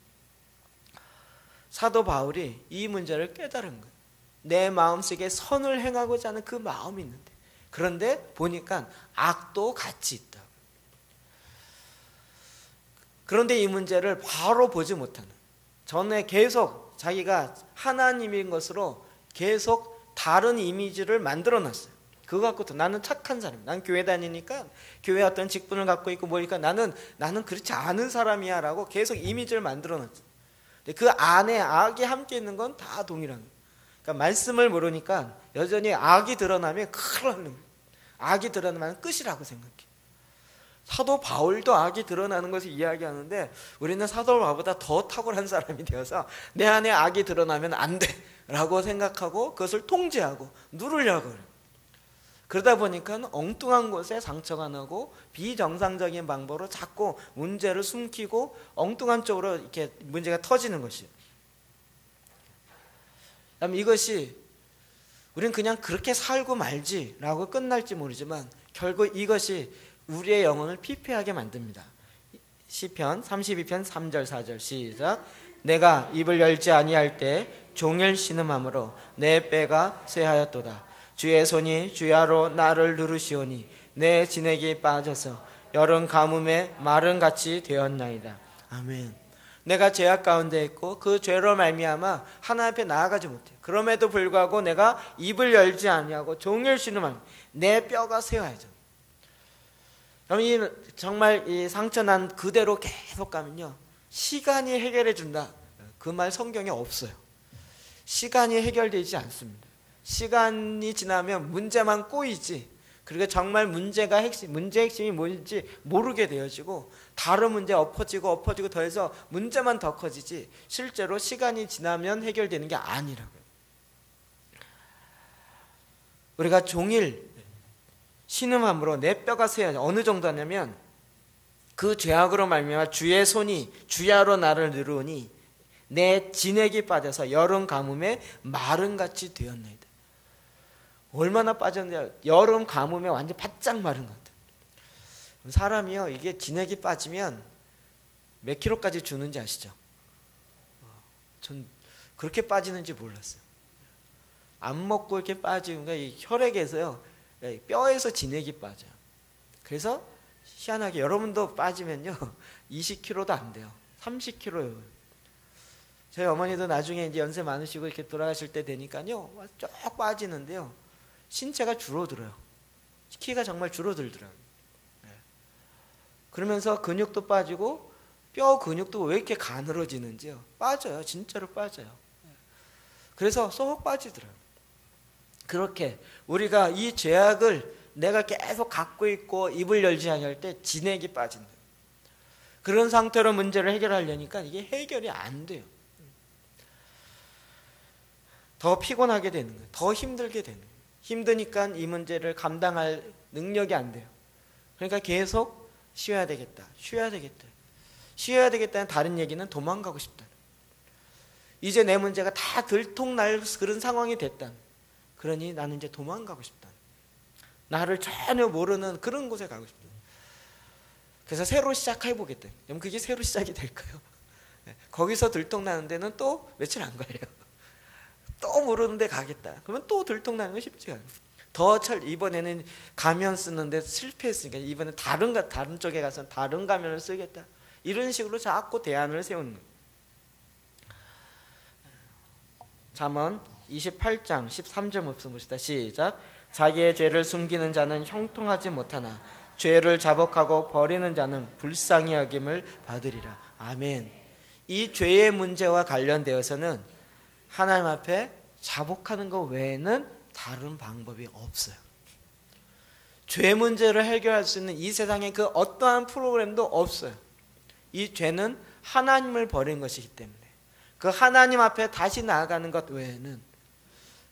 사도 바울이 이 문제를 깨달은 거예요. 내 마음속에 선을 행하고자 하는 그 마음이 있는데, 그런데 보니까 악도 같이 있다. 그런데 이 문제를 바로 보지 못하는, 전에 계속 자기가 하나님인 것으로 계속 다른 이미지를 만들어 놨어요. 그거 갖고 나는 착한 사람, 난 교회 다니니까 교회 어떤 직분을 갖고 있고 뭐니까 나는 그렇지 않은 사람이야 라고 계속 이미지를 만들어 놨어요. 근데 그 안에 악이 함께 있는 건 다 동일한 거예요. 그러니까 말씀을 모르니까 여전히 악이 드러나면 큰일 나는 거예요. 악이 드러나면 끝이라고 생각해. 사도 바울도 악이 드러나는 것을 이야기하는데 우리는 사도 바울보다 더 탁월한 사람이 되어서 내 안에 악이 드러나면 안 돼 라고 생각하고 그것을 통제하고 누르려고 그래요. 그러다 보니까 엉뚱한 곳에 상처가 나고 비정상적인 방법으로 자꾸 문제를 숨기고 엉뚱한 쪽으로 이렇게 문제가 터지는 것이에요. 그럼 이것이 우리는 그냥 그렇게 살고 말지라고 끝날지 모르지만 결국 이것이 우리의 영혼을 피폐하게 만듭니다. 시편 32편 3절 4절 시작. 내가 입을 열지 아니할 때 종일 신음함으로 내 뼈가 쇠하였도다. 주의 손이 주야로 나를 누르시오니 내 진액이 빠져서 여름 가뭄에 마른같이 되었나이다. 아멘. 내가 죄악 가운데 있고 그 죄로 말미암아 하나님 앞에 나아가지 못해. 그럼에도 불구하고 내가 입을 열지 아니하고 종일 신음하며 내 뼈가 쇠하여져. 정말 이 상처난 그대로 계속 가면요, 시간이 해결해 준다, 그 말 성경에 없어요. 시간이 해결되지 않습니다. 시간이 지나면 문제만 꼬이지, 그리고 정말 문제의 핵심이 뭔지 모르게 되어지고 다른 문제 엎어지고 더해서 문제만 더 커지지 실제로 시간이 지나면 해결되는 게 아니라고요. 우리가 종일 신음함으로 내 뼈가 쇠하냐, 어느 정도냐면 그 죄악으로 말미암아 주의 손이 주야로 나를 누르니 내 진액이 빠져서 여름 가뭄에 마른같이 되었나이다. 얼마나 빠졌냐, 여름 가뭄에 완전 바짝 마른 것 같아요. 사람이요, 이게 진액이 빠지면 몇 킬로까지 주는지 아시죠? 전 그렇게 빠지는지 몰랐어요. 안 먹고 이렇게 빠지는 게 이 혈액에서요, 뼈에서 진액이 빠져요. 그래서 희한하게 여러분도 빠지면요 20kg도 안 돼요. 30kg예요. 저희 어머니도 나중에 이제 연세 많으시고 이렇게 돌아가실 때 되니까요 쭉 빠지는데요 신체가 줄어들어요. 키가 정말 줄어들더라고요. 그러면서 근육도 빠지고 뼈 근육도 왜 이렇게 가늘어지는지요, 빠져요. 진짜로 빠져요. 그래서 쏙 빠지더라고요. 그렇게 우리가 이 죄악을 내가 계속 갖고 있고 입을 열지 않을 때 진액이 빠진다. 그런 상태로 문제를 해결하려니까 이게 해결이 안 돼요. 더 피곤하게 되는 거예요. 더 힘들게 되는 거예요. 힘드니까 이 문제를 감당할 능력이 안 돼요. 그러니까 계속 쉬어야 되겠다. 쉬어야 되겠다는 다른 얘기는 도망가고 싶다. 이제 내 문제가 다 들통날 그런 상황이 됐다. 그러니 나는 이제 도망가고 싶다. 나를 전혀 모르는 그런 곳에 가고 싶다. 그래서 새로 시작해보겠다. 그럼 그게 새로 시작이 될까요? 거기서 들통나는 데는 또 며칠 안 걸려요. 또 모르는 데 가겠다. 그러면 또 들통나는 건 쉽지가 않아요. 이번에는 가면 쓰는데 실패했으니까 이번에 다른 쪽에 가서 다른 가면을 쓰겠다. 이런 식으로 자꾸 대안을 세우는 거예요. 잠언 28장 13절 말씀 봅시다. 시작. 자기의 죄를 숨기는 자는 형통하지 못하나 죄를 자복하고 버리는 자는 불쌍히 여김을 받으리라. 아멘. 이 죄의 문제와 관련되어서는 하나님 앞에 자복하는 것 외에는 다른 방법이 없어요. 죄 문제를 해결할 수 있는 이 세상에 그 어떠한 프로그램도 없어요. 이 죄는 하나님을 버린 것이기 때문에 그 하나님 앞에 다시 나아가는 것 외에는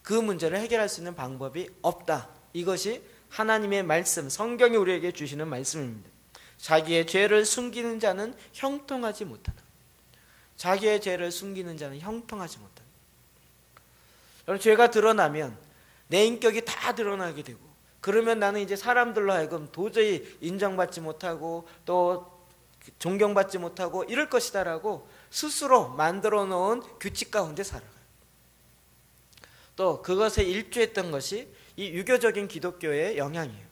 그 문제를 해결할 수 있는 방법이 없다. 이것이 하나님의 말씀, 성경이 우리에게 주시는 말씀입니다. 자기의 죄를 숨기는 자는 형통하지 못하나. 자기의 죄를 숨기는 자는 형통하지 못하나. 여러분, 죄가 드러나면 내 인격이 다 드러나게 되고, 그러면 나는 이제 사람들로 하여금 도저히 인정받지 못하고 또 존경받지 못하고 이럴 것이다라고 스스로 만들어 놓은 규칙 가운데 살아가요. 또 그것에 일조했던 것이 이 유교적인 기독교의 영향이에요.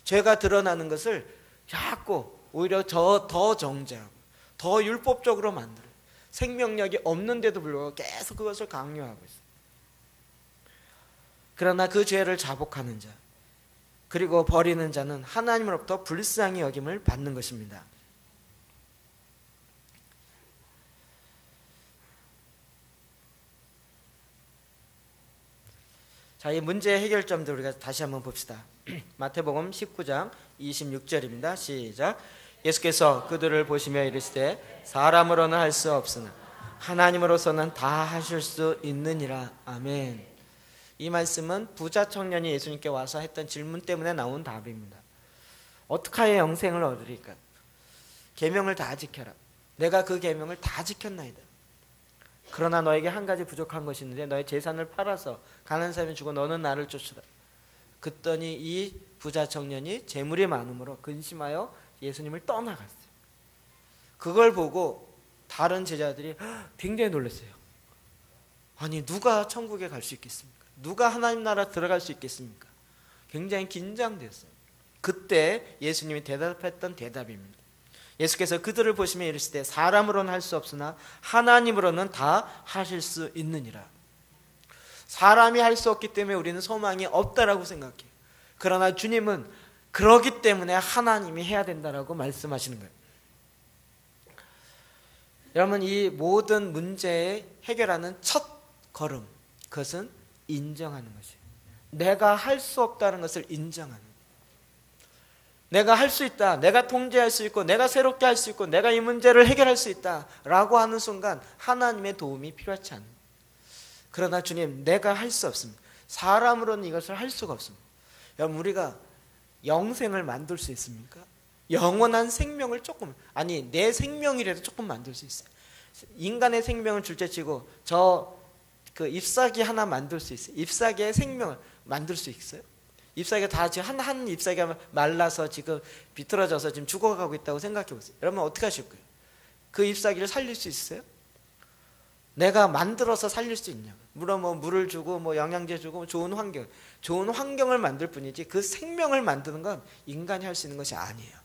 죄가 드러나는 것을 자꾸 오히려 더 정죄하고 더 율법적으로 만들어요. 생명력이 없는데도 불구하고 계속 그것을 강요하고 있어요. 그러나 그 죄를 자복하는 자, 그리고 버리는 자는 하나님으로부터 불쌍히 여김을 받는 것입니다. 자, 이 문제의 해결점들 우리가 다시 한번 봅시다. 마태복음 19장 26절입니다. 시작. 예수께서 그들을 보시며 이르시되 사람으로는 할 수 없으나 하나님으로서는 다 하실 수 있느니라. 아멘. 이 말씀은 부자 청년이 예수님께 와서 했던 질문 때문에 나온 답입니다. 어떻게 하여 영생을 얻으리까? 계명을 다 지켜라. 내가 그 계명을 다 지켰나이다. 그러나 너에게 한 가지 부족한 것이 있는데 너의 재산을 팔아서 가난한 사람이 주고 너는 나를 쫓으라. 그랬더니 이 부자 청년이 재물이 많음으로 근심하여 예수님을 떠나갔어요. 그걸 보고 다른 제자들이 굉장히 놀랐어요. 아니, 누가 천국에 갈 수 있겠습니까? 누가 하나님 나라 들어갈 수 있겠습니까? 굉장히 긴장됐어요. 그때 예수님이 대답했던 대답입니다. 예수께서 그들을 보시며 이르시되 사람으로는 할 수 없으나 하나님으로는 다 하실 수 있느니라. 사람이 할 수 없기 때문에 우리는 소망이 없다라고 생각해요. 그러나 주님은 그러기 때문에 하나님이 해야 된다라고 말씀하시는 거예요. 여러분, 이 모든 문제에 해결하는 첫 걸음, 그것은 인정하는 것이에요. 내가 할 수 없다는 것을 인정하는 거예요. 내가 할 수 있다, 내가 통제할 수 있고 내가 새롭게 할 수 있고 내가 이 문제를 해결할 수 있다라고 하는 순간 하나님의 도움이 필요하지 않아요. 그러나 주님, 내가 할 수 없습니다. 사람으로는 이것을 할 수가 없습니다. 여러분, 우리가 영생을 만들 수 있습니까? 영원한 생명을 조금, 아니 내 생명이라도 조금 만들 수 있어요. 인간의 생명을 둘째치고 그 잎사귀 하나 만들 수 있어요. 잎사귀의 생명을 만들 수 있어요? 잎사귀가 다 지금 한 잎사귀가 말라서 지금 비틀어져서 지금 죽어가고 있다고 생각해 보세요. 여러분 어떻게 하실 거예요? 그 잎사귀를 살릴 수 있어요? 내가 만들어서 살릴 수 있냐고. 물론 뭐 물을 주고 뭐 영양제 주고 좋은 환경을 만들 뿐이지 그 생명을 만드는 건 인간이 할 수 있는 것이 아니에요.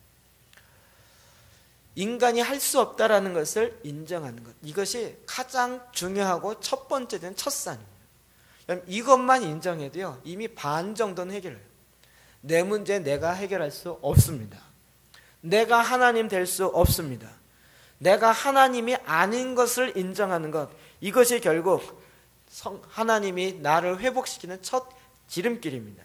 인간이 할 수 없다라는 것을 인정하는 것, 이것이 가장 중요하고 첫 번째 된 첫산입니다. 이것만 인정해도요 이미 반 정도는 해결해요. 내 문제 내가 해결할 수 없습니다. 내가 하나님 될 수 없습니다. 내가 하나님이 아닌 것을 인정하는 것, 이것이 결국 하나님이 나를 회복시키는 첫 지름길입니다.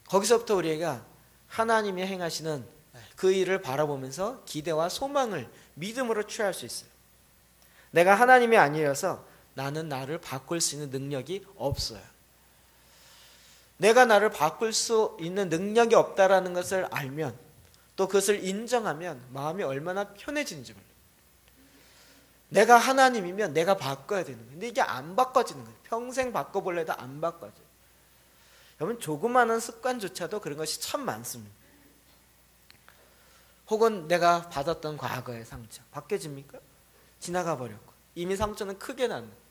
거기서부터 우리가 하나님이 행하시는 그 일을 바라보면서 기대와 소망을 믿음으로 취할 수 있어요. 내가 하나님이 아니어서 나는 나를 바꿀 수 있는 능력이 없어요. 내가 나를 바꿀 수 있는 능력이 없다라는 것을 알면, 또 그것을 인정하면 마음이 얼마나 편해지는지 몰라요. 내가 하나님이면 내가 바꿔야 되는 거예요. 근데 이게 안 바꿔지는 거예요. 평생 바꿔볼래 해도 안 바꿔져요. 여러분, 조그마한 습관조차도 그런 것이 참 많습니다. 혹은 내가 받았던 과거의 상처 바뀌어집니까? 지나가 버렸고 이미 상처는 크게 났는 거예요.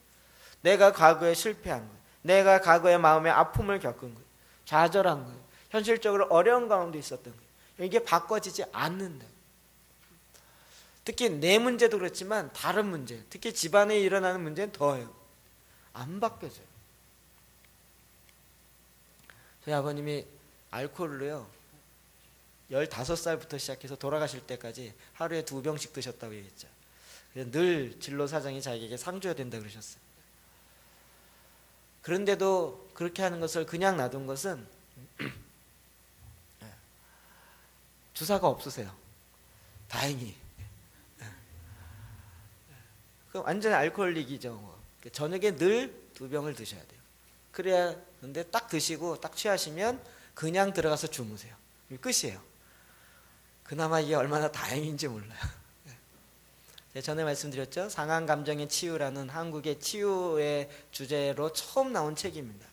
내가 과거에 실패한 거예요. 내가 과거에 마음의 아픔을 겪은 거예요. 좌절한 거예요. 현실적으로 어려운 가운데 있었던 거예요. 이게 바꿔지지 않는다. 특히 내 문제도 그렇지만 다른 문제, 특히 집안에 일어나는 문제는 더해요. 안 바뀌어져요. 저희 아버님이 알코올로요 15살부터 시작해서 돌아가실 때까지 하루에 2병씩 드셨다고 얘기했죠. 그래서 늘 진로 사장이 자기에게 상 줘야 된다 그러셨어요. 그런데도 그렇게 하는 것을 그냥 놔둔 것은 주사가 없으세요. 다행히. 그럼 완전 알코올릭이죠. 저녁에 늘 2병을 드셔야 돼요. 그래야, 근데 딱 드시고 딱 취하시면 그냥 들어가서 주무세요. 끝이에요. 그나마 이게 얼마나 다행인지 몰라요. 전에 말씀드렸죠. 상한 감정의 치유라는 한국의 치유의 주제로 처음 나온 책입니다.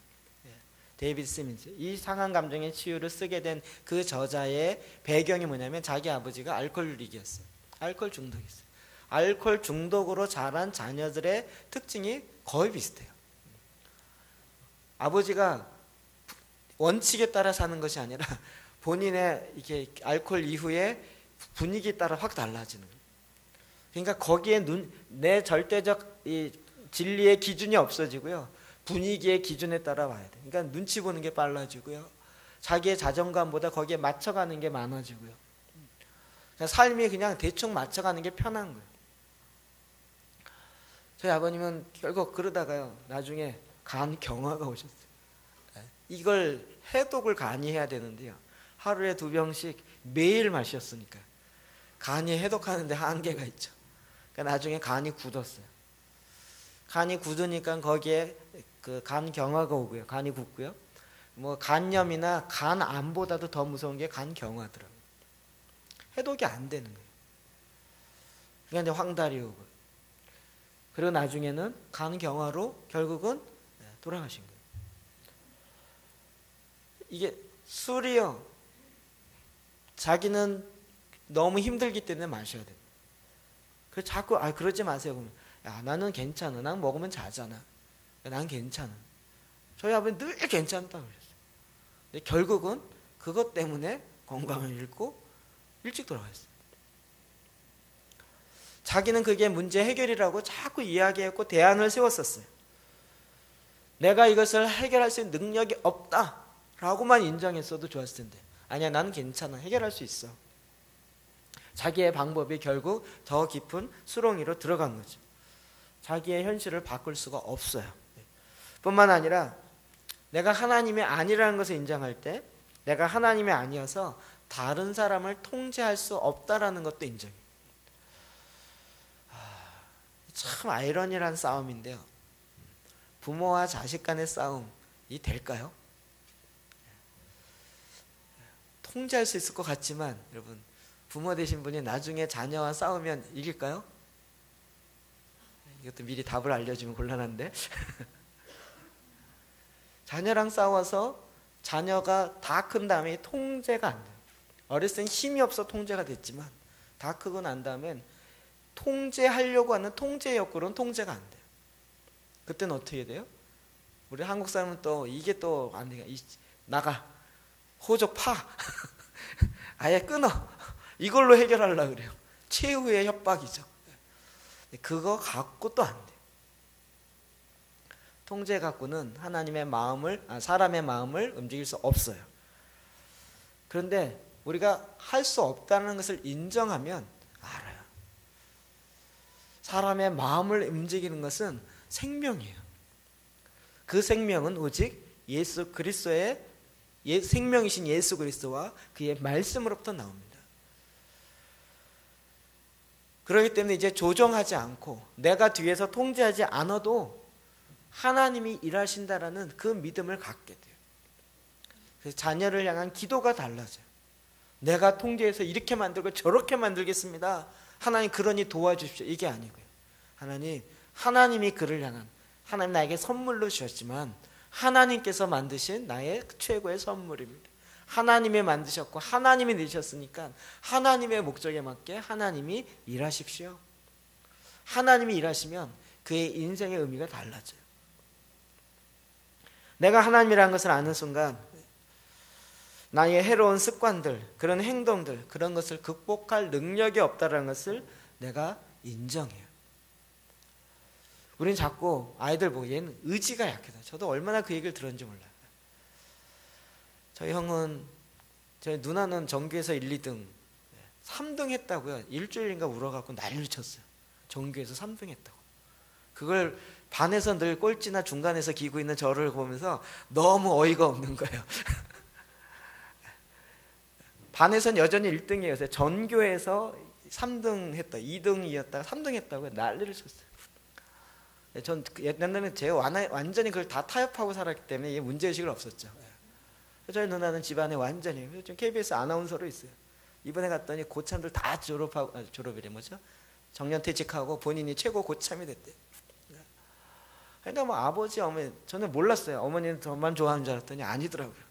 데이비드 시민즈. 이 상한 감정의 치유를 쓰게 된 그 저자의 배경이 뭐냐면 자기 아버지가 알코올릭이었어요. 알코올 중독이었어요. 알코올 중독으로 자란 자녀들의 특징이 거의 비슷해요. 아버지가 원칙에 따라 사는 것이 아니라 본인의 이게 알코올 이후에 분위기에 따라 확 달라지는 거예요. 그러니까 거기에 내 절대적 이 진리의 기준이 없어지고요. 분위기의 기준에 따라 와야 돼. 그러니까 눈치 보는 게 빨라지고요. 자기의 자존감보다 거기에 맞춰가는 게 많아지고요. 그냥 삶이 그냥 대충 맞춰가는 게 편한 거예요. 저희 아버님은 결국 그러다가요. 나중에 간 경화가 오셨어요. 이걸 해독을 간이 해야 되는데요. 하루에 2병씩 매일 마셨으니까 간이 해독하는데 한계가 있죠. 그러니까 나중에 간이 굳었어요. 간이 굳으니까 거기에 그 간 경화가 오고요. 간이 굳고요. 뭐 간염이나 간암보다도 더 무서운 게 간 경화더라고요. 해독이 안 되는 거예요. 그러니까 이제 황달이 오고. 그리고 나중에는 간 경화로 결국은 돌아가신 거예요. 이게 술이요. 자기는 너무 힘들기 때문에 마셔야 돼요. 그래서 자꾸 그러지 마세요. 그러면 야, 나는 괜찮아. 난 먹으면 자잖아. 야, 난 괜찮아. 저희 아버지 늘 괜찮다고 그랬어요. 근데 결국은 그것 때문에 건강을 잃고 일찍 돌아갔어요. 자기는 그게 문제 해결이라고 자꾸 이야기했고 대안을 세웠었어요. 내가 이것을 해결할 수 있는 능력이 없다라고만 인정했어도 좋았을 텐데 아니야, 나는 괜찮아. 해결할 수 있어. 자기의 방법이 결국 더 깊은 수렁이로 들어간 거죠. 자기의 현실을 바꿀 수가 없어요. 뿐만 아니라 내가 하나님이 아니라는 것을 인정할 때 내가 하나님이 아니어서 다른 사람을 통제할 수 없다라는 것도 인정해요. 참 아이러니한 싸움인데요. 부모와 자식 간의 싸움이 될까요? 통제할 수 있을 것 같지만 여러분, 부모 되신 분이 나중에 자녀와 싸우면 이길까요? 이것도 미리 답을 알려주면 곤란한데 자녀랑 싸워서 자녀가 다 큰 다음에 통제가 안 돼요. 어렸을 땐 힘이 없어 통제가 됐지만 다 크고 난 다음엔 통제하려고 하는 통제 욕구로는 통제가 안 돼요. 그때는 어떻게 돼요? 우리 한국 사람은 또 이게 또 안 돼요. 나가 호적 파 아예 끊어 이걸로 해결하려고 그래요. 최후의 협박이죠. 그거 갖고 또 안 돼요. 통제 갖고는 하나님의 마음을 사람의 마음을 움직일 수 없어요. 그런데 우리가 할 수 없다는 것을 인정하면 알아요. 사람의 마음을 움직이는 것은 생명이에요. 그 생명은 오직 예수 그리스도의 생명이신 예수 그리스도와 그의 말씀으로부터 나옵니다. 그렇기 때문에 이제 조정하지 않고 내가 뒤에서 통제하지 않아도 하나님이 일하신다라는 그 믿음을 갖게 돼요. 그래서 자녀를 향한 기도가 달라져요. 내가 통제해서 이렇게 만들고 저렇게 만들겠습니다. 하나님 그러니 도와주십시오. 이게 아니고요. 하나님이 그를 향한 하나님 나에게 선물로 주셨지만 하나님께서 만드신 나의 최고의 선물입니다. 하나님이 만드셨고 하나님이 내셨으니까 하나님의 목적에 맞게 하나님이 일하십시오. 하나님이 일하시면 그의 인생의 의미가 달라져요. 내가 하나님이라는 것을 아는 순간 나의 해로운 습관들, 그런 행동들, 그런 것을 극복할 능력이 없다는 것을 내가 인정해요. 우린 자꾸 아이들 보고 얘는 의지가 약하다. 저도 얼마나 그 얘기를 들었는지 몰라요. 저희 누나는 전교에서 1, 2등 3등 했다고요. 일주일인가 울어갖고 난리를 쳤어요. 전교에서 3등 했다고. 그걸 반에서 늘 꼴찌나 중간에서 기고 있는 저를 보면서 너무 어이가 없는 거예요. 반에서는 여전히 1등이었어요. 전교에서 3등 했다, 2등이었다가 3등 했다고 난리를 쳤어요. 전 옛날에는 제가 완전히 그걸 다 타협하고 살았기 때문에 이게 문제의식은 없었죠. 저희 누나는 집안에 완전히 지금 KBS 아나운서로 있어요. 이번에 갔더니 고참들 다 졸업이래 뭐죠? 정년퇴직하고 본인이 최고 고참이 됐대. 그러니까 뭐 아버지 어머니 저는 몰랐어요. 어머니는 저만 좋아하는 줄 알았더니 아니더라고요.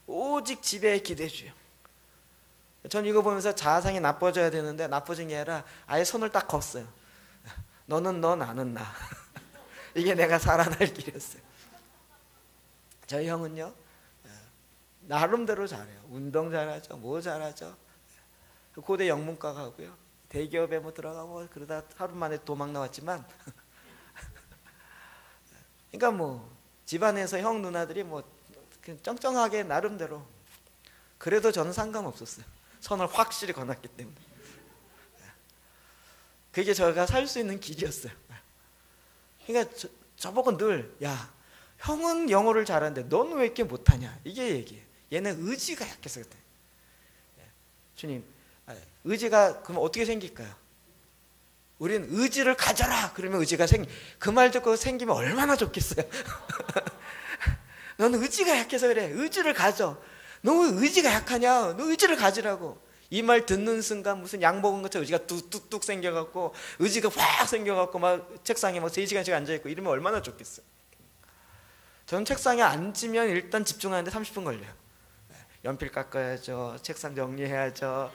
오직 집에 기대주요. 전 이거 보면서 자아상이 나빠져야 되는데 나빠진 게 아니라 아예 손을 딱 걷어요. 너는 너 나는 나. 이게 내가 살아날 길이었어요. 저희 형은요 나름대로 잘해요. 운동 잘하죠. 뭐 잘하죠. 고대 영문과 가고요. 대기업에 뭐 들어가고 그러다 하루 만에 도망 나왔지만 그러니까 뭐 집안에서 형 누나들이 뭐 쩡쩡하게 나름대로 그래도 저는 상관없었어요. 선을 확실히 거놨기 때문에. 그게 제가 살 수 있는 길이었어요. 그러니까 저보고 늘 야 형은 영어를 잘하는데 넌 왜 이렇게 못하냐 이게 얘기예요. 얘는 의지가 약해서 그래. 주님 의지가 그럼 어떻게 생길까요? 우리는 의지를 가져라 그러면 의지가 그 말 듣고 생기면 얼마나 좋겠어요. 너는 의지가 약해서 그래. 의지를 가져. 너 왜 의지가 약하냐? 너 의지를 가지라고. 이 말 듣는 순간 무슨 약 먹은 것처럼 의지가 뚝뚝뚝 생겨갖고 의지가 확 생겨갖고 막 책상에 막 3시간씩 앉아있고 이러면 얼마나 좋겠어요. 저는 책상에 앉으면 일단 집중하는데 30분 걸려요. 연필 깎아야죠. 책상 정리해야죠.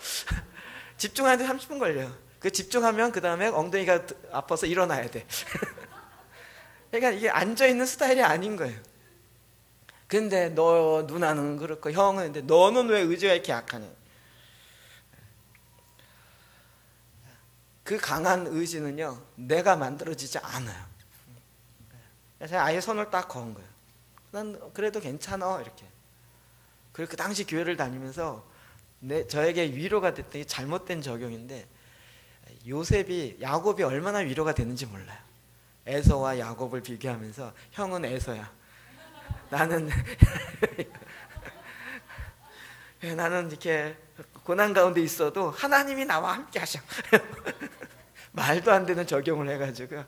집중하는데 30분 걸려요. 그 집중하면 그 다음에 엉덩이가 아파서 일어나야 돼. 그러니까 이게 앉아있는 스타일이 아닌 거예요. 근데 너 누나는 그렇고 형은 근데 너는 왜 의지가 이렇게 약하냐? 그 강한 의지는요 내가 만들어지지 않아요. 그래서 아예 손을 딱 거은 거예요. 난 그래도 괜찮아 이렇게. 그리고 그 당시 교회를 다니면서 저에게 위로가 됐던 게 잘못된 적용인데 야곱이 얼마나 위로가 됐는지 몰라요. 에서와 야곱을 비교하면서 형은 에서야. 나는 이렇게 고난 가운데 있어도 하나님이 나와 함께 하셔. 말도 안 되는 적용을 해가지고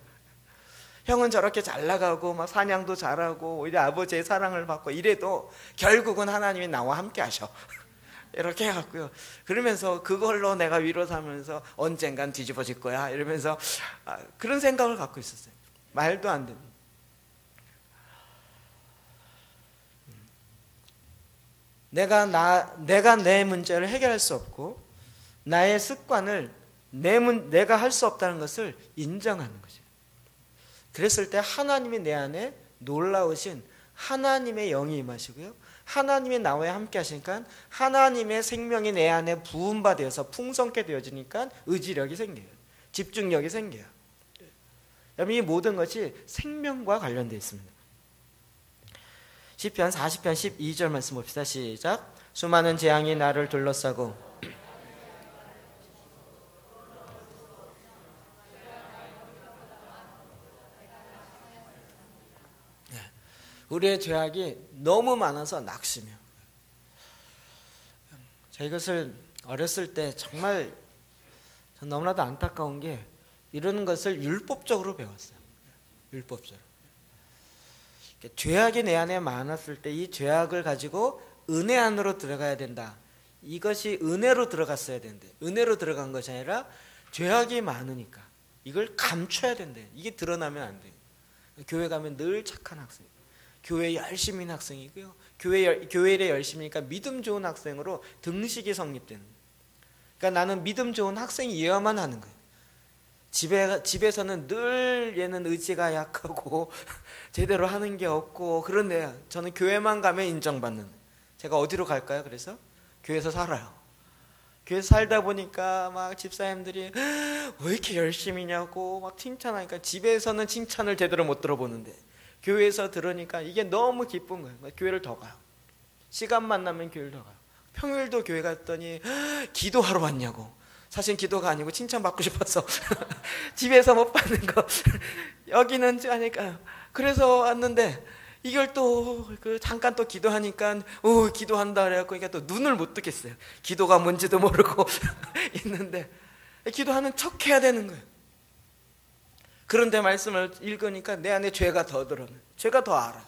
형은 저렇게 잘 나가고 막 사냥도 잘하고 오히려 아버지의 사랑을 받고 이래도 결국은 하나님이 나와 함께 하셔. 이렇게 해갖고요. 그러면서 그걸로 내가 위로 삼으면서 언젠간 뒤집어질 거야 이러면서 그런 생각을 갖고 있었어요. 말도 안 되는. 내가 내 문제를 해결할 수 없고 나의 습관을 내가 할 수 없다는 것을 인정하는 거죠. 그랬을 때 하나님이 내 안에 놀라우신 하나님의 영이 임하시고요. 하나님이 나와 함께 하시니까 하나님의 생명이 내 안에 부음받아서 풍성케 되어지니까 의지력이 생겨요. 집중력이 생겨요. 이 모든 것이 생명과 관련되어 있습니다. 시편 40편 12절 말씀 봅시다. 시작. 수많은 재앙이 나를 둘러싸고 우리의 죄악이 너무 많아서 낙심해요. 제가 이것을 어렸을 때 정말 너무나도 안타까운 게 이런 것을 율법적으로 배웠어요. 율법적으로. 죄악이 내 안에 많았을 때 이 죄악을 가지고 은혜 안으로 들어가야 된다. 이것이 은혜로 들어갔어야 되는데 은혜로 들어간 것이 아니라 죄악이 많으니까 이걸 감춰야 된대. 이게 드러나면 안 돼요. 교회 가면 늘 착한 학생, 교회 열심히 있는 학생이고요. 교회 일에 열심히니까 믿음 좋은 학생으로 등식이 성립되는 거예요. 그러니까 나는 믿음 좋은 학생이어야만 하는 거예요. 집에서는 늘 얘는 의지가 약하고 제대로 하는 게 없고 그런데 저는 교회만 가면 인정받는. 제가 어디로 갈까요? 그래서 교회에서 살아요. 교회에서 살다 보니까 막 집사님들이 왜 이렇게 열심히냐고 막 칭찬하니까 집에서는 칭찬을 제대로 못 들어보는데 교회에서 들으니까 이게 너무 기쁜 거예요. 교회를 더 가요. 시간만 나면 교회를 더 가요. 평일도 교회 갔더니 기도하러 왔냐고. 사실 기도가 아니고 칭찬받고 싶어서 집에서 못 받는 거 여기는 하니까요. 그래서 왔는데 이걸 또 잠깐 또 기도하니까 기도한다 그래갖고 그러니까 또 눈을 못 뜨겠어요. 기도가 뭔지도 모르고 있는데 기도하는 척 해야 되는 거예요. 그런데 말씀을 읽으니까 내 안에 죄가 더 드러나요. 죄가 더 알아요.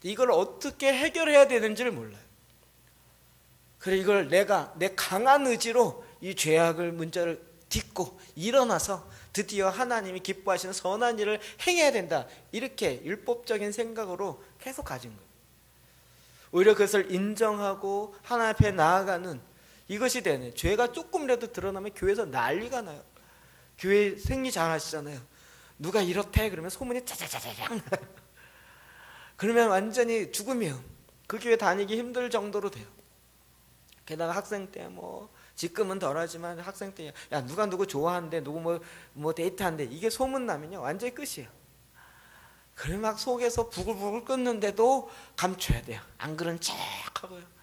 이걸 어떻게 해결해야 되는지를 몰라요. 그래 이걸 내가 내 강한 의지로 이 죄악을 문제를 딛고 일어나서 드디어 하나님이 기뻐하시는 선한 일을 행해야 된다. 이렇게 율법적인 생각으로 계속 가진 거예요. 오히려 그것을 인정하고 하나님 앞에 나아가는 이것이 되네. 죄가 조금이라도 드러나면 교회에서 난리가 나요. 교회 생리 잘 하시잖아요. 누가 이렇대 그러면 소문이 짜자자자장 그러면 완전히 죽음이에요. 그 교회 다니기 힘들 정도로 돼요. 게다가 학생 때 뭐 지금은 덜하지만 학생 때 야 누가 누구 좋아한대, 누구 뭐 데이트한대, 이게 소문나면요 완전히 끝이에요. 그래 막 속에서 부글부글 끓는데도 감춰야 돼요. 안 그런 척 하고요.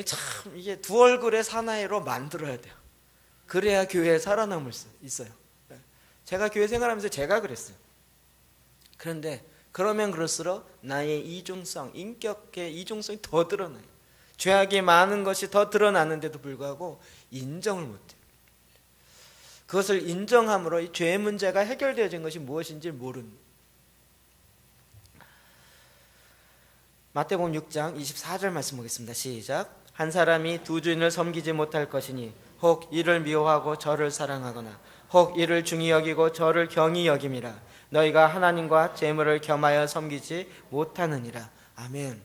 참 이게 두 얼굴의 사나이로 만들어야 돼요. 그래야 교회에 살아남을 수 있어요. 제가 교회 생활하면서 제가 그랬어요. 그런데 그러면 그럴수록 나의 이중성, 인격의 이중성이 더 드러나요. 죄악이 많은 것이 더 드러나는데도 불구하고 인정을 못해요. 그것을 인정함으로 이 죄의 문제가 해결되어진 것이 무엇인지 모릅니다. 마태복음 6장 24절 말씀 보겠습니다. 시작. 한 사람이 두 주인을 섬기지 못할 것이니 혹 이를 미워하고 저를 사랑하거나 혹 이를 중히 여기고 저를 경히 여김이라. 너희가 하나님과 재물을 겸하여 섬기지 못하느니라. 아멘.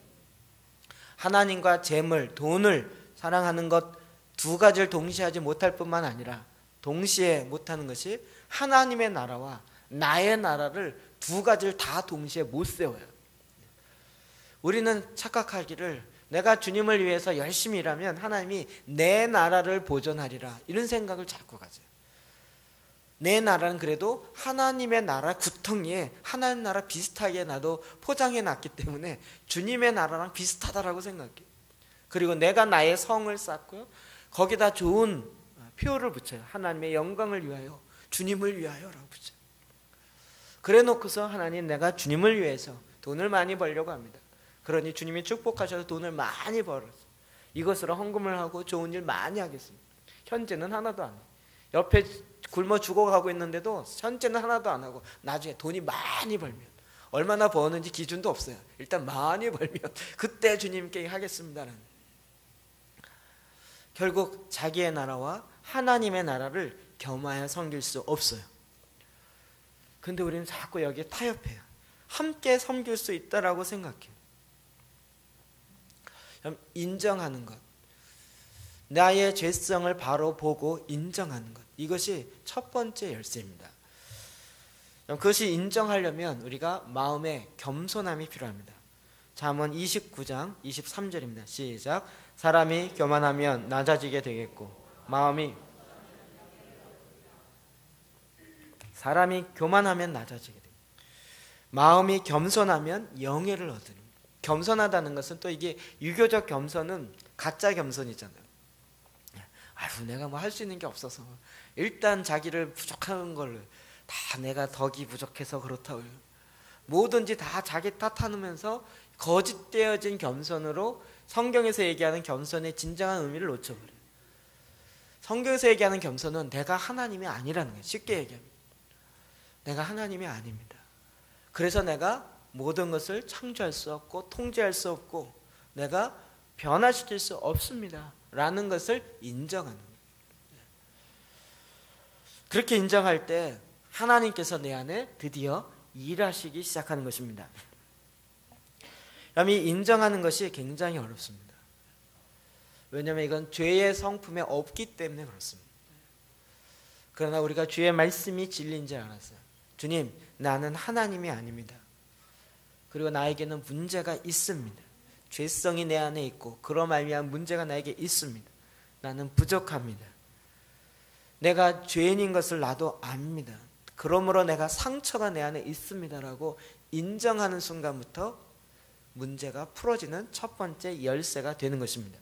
하나님과 재물, 돈을 사랑하는 것 두 가지를 동시에 하지 못할 뿐만 아니라 동시에 못하는 것이 하나님의 나라와 나의 나라를 두 가지를 다 동시에 못 세워요. 우리는 착각하기를 내가 주님을 위해서 열심히 일하면 하나님이 내 나라를 보존하리라, 이런 생각을 자꾸 가져요. 내 나라는 그래도 하나님의 나라 구덩이에 하나님 나라 비슷하게 나도 포장해 놨기 때문에 주님의 나라랑 비슷하다라고 생각해요. 그리고 내가 나의 성을 쌓고요, 거기다 좋은 표를 붙여요. 하나님의 영광을 위하여, 주님을 위하여라고 붙여요. 그래 놓고서 하나님, 내가 주님을 위해서 돈을 많이 벌려고 합니다. 그러니 주님이 축복하셔서 돈을 많이 벌어서 이것으로 헌금을 하고 좋은 일 많이 하겠습니다. 현재는 하나도 안 해요. 옆에 굶어 죽어가고 있는데도 현재는 하나도 안 하고 나중에 돈이 많이 벌면, 얼마나 버는지 기준도 없어요. 일단 많이 벌면 그때 주님께 하겠습니다라는. 결국 자기의 나라와 하나님의 나라를 겸하여 섬길 수 없어요. 근데 우리는 자꾸 여기에 타협해요. 함께 섬길 수 있다라고 생각해요. 인정하는 것, 나의 죄성을 바로 보고 인정하는 것, 이것이 첫 번째 열쇠입니다. 그것이 인정하려면 우리가 마음의 겸손함이 필요합니다. 잠언 29장 23절입니다. 시작. 사람이 교만하면 낮아지게 되겠고 사람이 교만하면 낮아지게 됩니다. 마음이 겸손하면 영예를 얻으니. 겸손하다는 것은 또 이게 유교적 겸손은 가짜 겸손이잖아요. 아유, 내가 뭐 할 수 있는 게 없어서 일단 자기를 부족한 걸 다 내가 덕이 부족해서 그렇다고요. 뭐든지 다 자기 탓하면서 거짓되어진 겸손으로 성경에서 얘기하는 겸손의 진정한 의미를 놓쳐버려요. 성경에서 얘기하는 겸손은 내가 하나님이 아니라는 거예요. 쉽게 얘기하면 내가 하나님이 아닙니다. 그래서 내가 모든 것을 창조할 수 없고 통제할 수 없고 내가 변화시킬 수 없습니다 라는 것을 인정하는 거예요. 그렇게 인정할 때 하나님께서 내 안에 드디어 일하시기 시작하는 것입니다. 이 인정하는 것이 굉장히 어렵습니다. 왜냐하면 이건 죄의 성품에 없기 때문에 그렇습니다. 그러나 우리가 주의 말씀이 진리인 줄 알았어요. 주님, 나는 하나님이 아닙니다. 그리고 나에게는 문제가 있습니다. 죄성이 내 안에 있고 그로 말미암은 문제가 나에게 있습니다. 나는 부족합니다. 내가 죄인인 것을 나도 압니다. 그러므로 내가 상처가 내 안에 있습니다라고 인정하는 순간부터 문제가 풀어지는 첫 번째 열쇠가 되는 것입니다.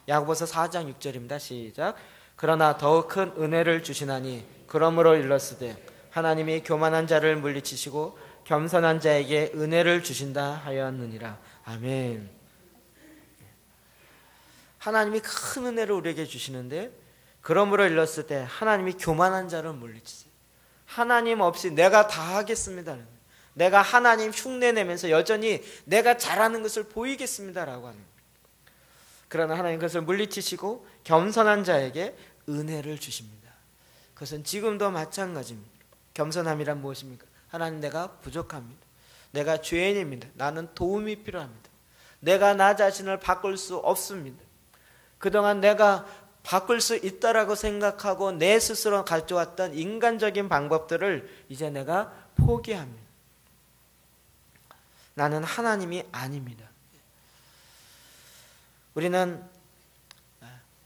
야고보서 4장 6절입니다. 시작. 그러나 더욱 큰 은혜를 주시나니 그러므로 일렀으되 하나님이 교만한 자를 물리치시고 겸손한 자에게 은혜를 주신다 하였느니라. 아멘. 하나님이 큰 은혜를 우리에게 주시는데, 그러므로 일렀을 때 하나님이 교만한 자를 물리치세요. 하나님 없이 내가 다 하겠습니다. 내가 하나님 흉내내면서 여전히 내가 잘하는 것을 보이겠습니다라고 하는 거예요. 그러나 하나님 그것을 물리치시고 겸손한 자에게 은혜를 주십니다. 그것은 지금도 마찬가지입니다. 겸손함이란 무엇입니까? 하나님, 내가 부족합니다. 내가 죄인입니다. 나는 도움이 필요합니다. 내가 나 자신을 바꿀 수 없습니다. 그동안 내가 바꿀 수 있다라고 생각하고 내 스스로 가져왔던 인간적인 방법들을 이제 내가 포기합니다. 나는 하나님이 아닙니다. 우리는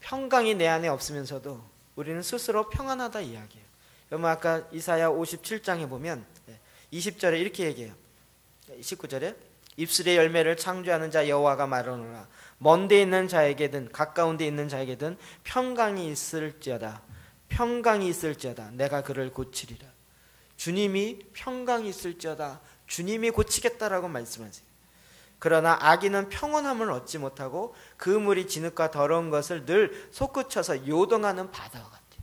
평강이 내 안에 없으면서도 우리는 스스로 평안하다 이야기해요. 여러분 아까 이사야 57장에 보면 20절에 이렇게 얘기해요. 19절에 입술의 열매를 창조하는 자 여호와가 말하노라. 먼데 있는 자에게든 가까운 데 있는 자에게든 평강이 있을지어다. 평강이 있을지어다. 내가 그를 고치리라. 주님이 평강이 있을지어다. 주님이 고치겠다라고 말씀하세요. 그러나 악인은 평온함을 얻지 못하고 그 물이 진흙과 더러운 것을 늘 솟구쳐서 요동하는 바다와 같아요.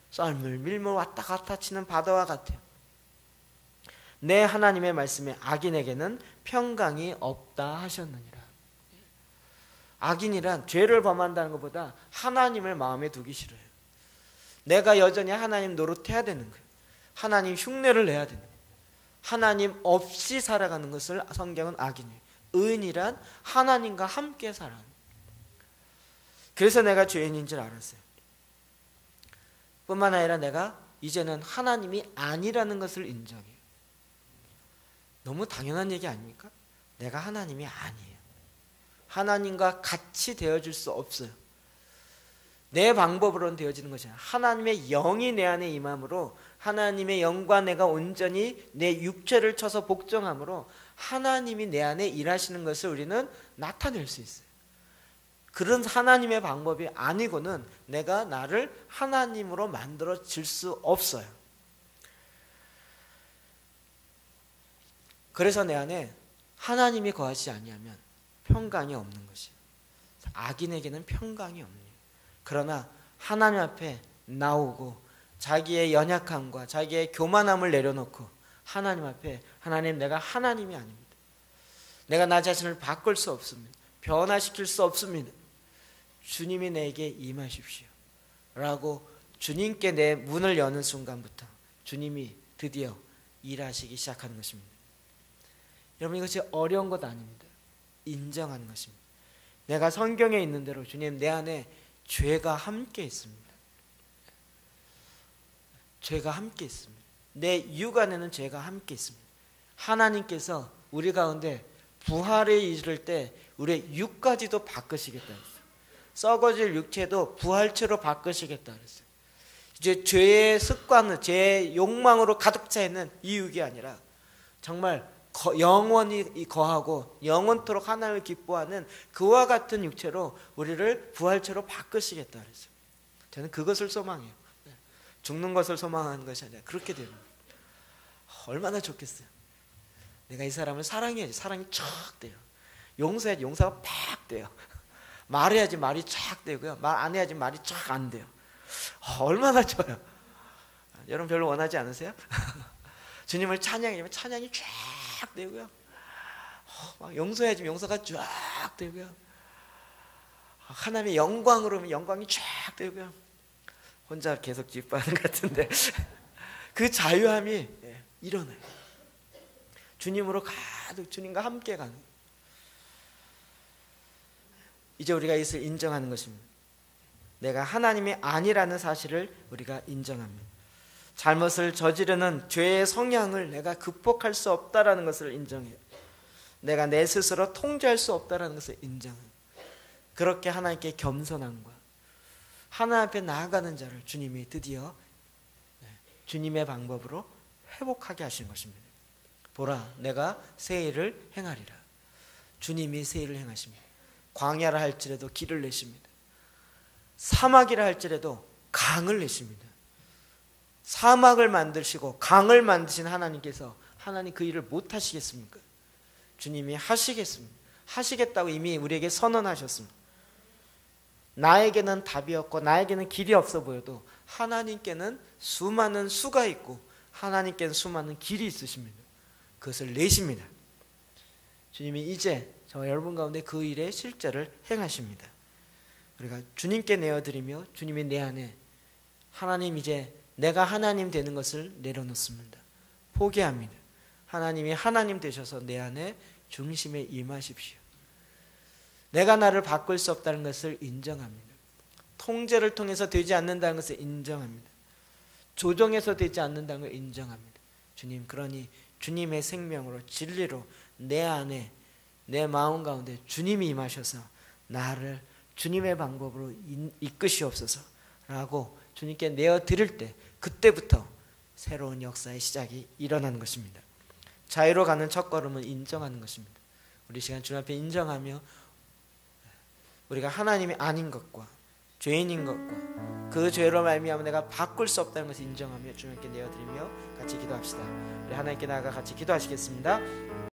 썰물 밀물 왔다 갔다 치는 바다와 같아요. 내 하나님의 말씀에 악인에게는 평강이 없다 하셨느니라. 악인이란 죄를 범한다는 것보다 하나님을 마음에 두기 싫어요. 내가 여전히 하나님 노릇해야 되는 거예요. 하나님 흉내를 내야 되는 거예요. 하나님 없이 살아가는 것을 성경은 악인이에요. 의인이란 하나님과 함께 살아가는 거예요. 그래서 내가 죄인인 줄 알았어요. 뿐만 아니라 내가 이제는 하나님이 아니라는 것을 인정해요. 너무 당연한 얘기 아닙니까? 내가 하나님이 아니에요. 하나님과 같이 되어줄 수 없어요. 내 방법으로는 되어지는 것이 아니라 하나님의 영이 내 안에 임함으로 하나님의 영과 내가 온전히 내 육체를 쳐서 복종함으로 하나님이 내 안에 일하시는 것을 우리는 나타낼 수 있어요. 그런 하나님의 방법이 아니고는 내가 나를 하나님으로 만들어질 수 없어요. 그래서 내 안에 하나님이 거하지 아니하면 평강이 없는 것이에요. 악인에게는 평강이 없네요. 그러나 하나님 앞에 나오고 자기의 연약함과 자기의 교만함을 내려놓고 하나님 앞에 하나님 내가 하나님이 아닙니다. 내가 나 자신을 바꿀 수 없습니다. 변화시킬 수 없습니다. 주님이 내게 임하십시오 라고 주님께 내 문을 여는 순간부터 주님이 드디어 일하시기 시작하는 것입니다. 여러분 이것이 어려운 것 아닙니다. 인정하는 것입니다. 내가 성경에 있는 대로 주님 내 안에 죄가 함께 있습니다. 죄가 함께 있습니다. 내 육 안에는 죄가 함께 있습니다. 하나님께서 우리 가운데 부활에 이를 때 우리의 육까지도 바꾸시겠다 했어요. 썩어질 육체도 부활체로 바꾸시겠다 그랬어요. 이제 죄의 습관, 죄의 욕망으로 가득 차 있는 이 육이 아니라 정말 영원히 거하고 영원토록 하나님을 기뻐하는 그와 같은 육체로 우리를 부활체로 바꾸시겠다 그랬어요. 저는 그것을 소망해요. 죽는 것을 소망하는 것이 아니라 그렇게 됩니다. 얼마나 좋겠어요. 내가 이 사람을 사랑해야지 사랑이 쫙 돼요. 용서해야지 용서가 팍 돼요. 말해야지 말이 쫙 되고요. 말 안 해야지 말이 쫙 안 돼요. 얼마나 좋아요. 여러분 별로 원하지 않으세요? 주님을 찬양하면 찬양이 쫙 되고요. 막 용서해야지 용서가 쫙 되고요. 하나님의 영광으로 하면 영광이 쫙 되고요. 혼자 계속 기뻐하는 것 같은데 그 자유함이 일어나요. 주님으로 가득 주님과 함께 가는 거예요. 이제 우리가 이것을 인정하는 것입니다. 내가 하나님이 아니라는 사실을 우리가 인정합니다. 잘못을 저지르는 죄의 성향을 내가 극복할 수 없다라는 것을 인정해요. 내가 내 스스로 통제할 수 없다라는 것을 인정해요. 그렇게 하나님께 겸손함과 하나님 앞에 나아가는 자를 주님이 드디어 주님의 방법으로 회복하게 하신 것입니다. 보라, 내가 새 일을 행하리라. 주님이 새 일을 행하십니다. 광야라 할지라도 길을 내십니다. 사막이라 할지라도 강을 내십니다. 사막을 만드시고 강을 만드신 하나님께서 하나님 그 일을 못 하시겠습니까? 주님이 하시겠습니다. 하시겠다고 이미 우리에게 선언하셨습니다. 나에게는 답이 없고 나에게는 길이 없어 보여도 하나님께는 수많은 수가 있고 하나님께는 수많은 길이 있으십니다. 그것을 내십니다. 주님이 이제 저 여러분 가운데 그 일의 실제를 행하십니다. 우리가 주님께 내어드리며 주님이 내 안에 하나님 이제 내가 하나님 되는 것을 내려놓습니다. 포기합니다. 하나님이 하나님 되셔서 내 안에 중심에 임하십시오. 내가 나를 바꿀 수 없다는 것을 인정합니다. 통제를 통해서 되지 않는다는 것을 인정합니다. 조정해서 되지 않는다는 걸 인정합니다. 주님, 그러니 주님의 생명으로 진리로 내 안에 내 마음 가운데 주님이 임하셔서 나를 주님의 방법으로 이끄시옵소서라고 주님께 내어드릴 때 그때부터 새로운 역사의 시작이 일어나는 것입니다. 자유로 가는 첫걸음은 인정하는 것입니다. 우리 시간 주님 앞에 인정하며 우리가 하나님이 아닌 것과 죄인인 것과 그 죄로 말미암아 내가 바꿀 수 없다는 것을 인정하며 주님께 내어드리며 같이 기도합시다. 우리 하나님께 나아가 같이 기도하시겠습니다.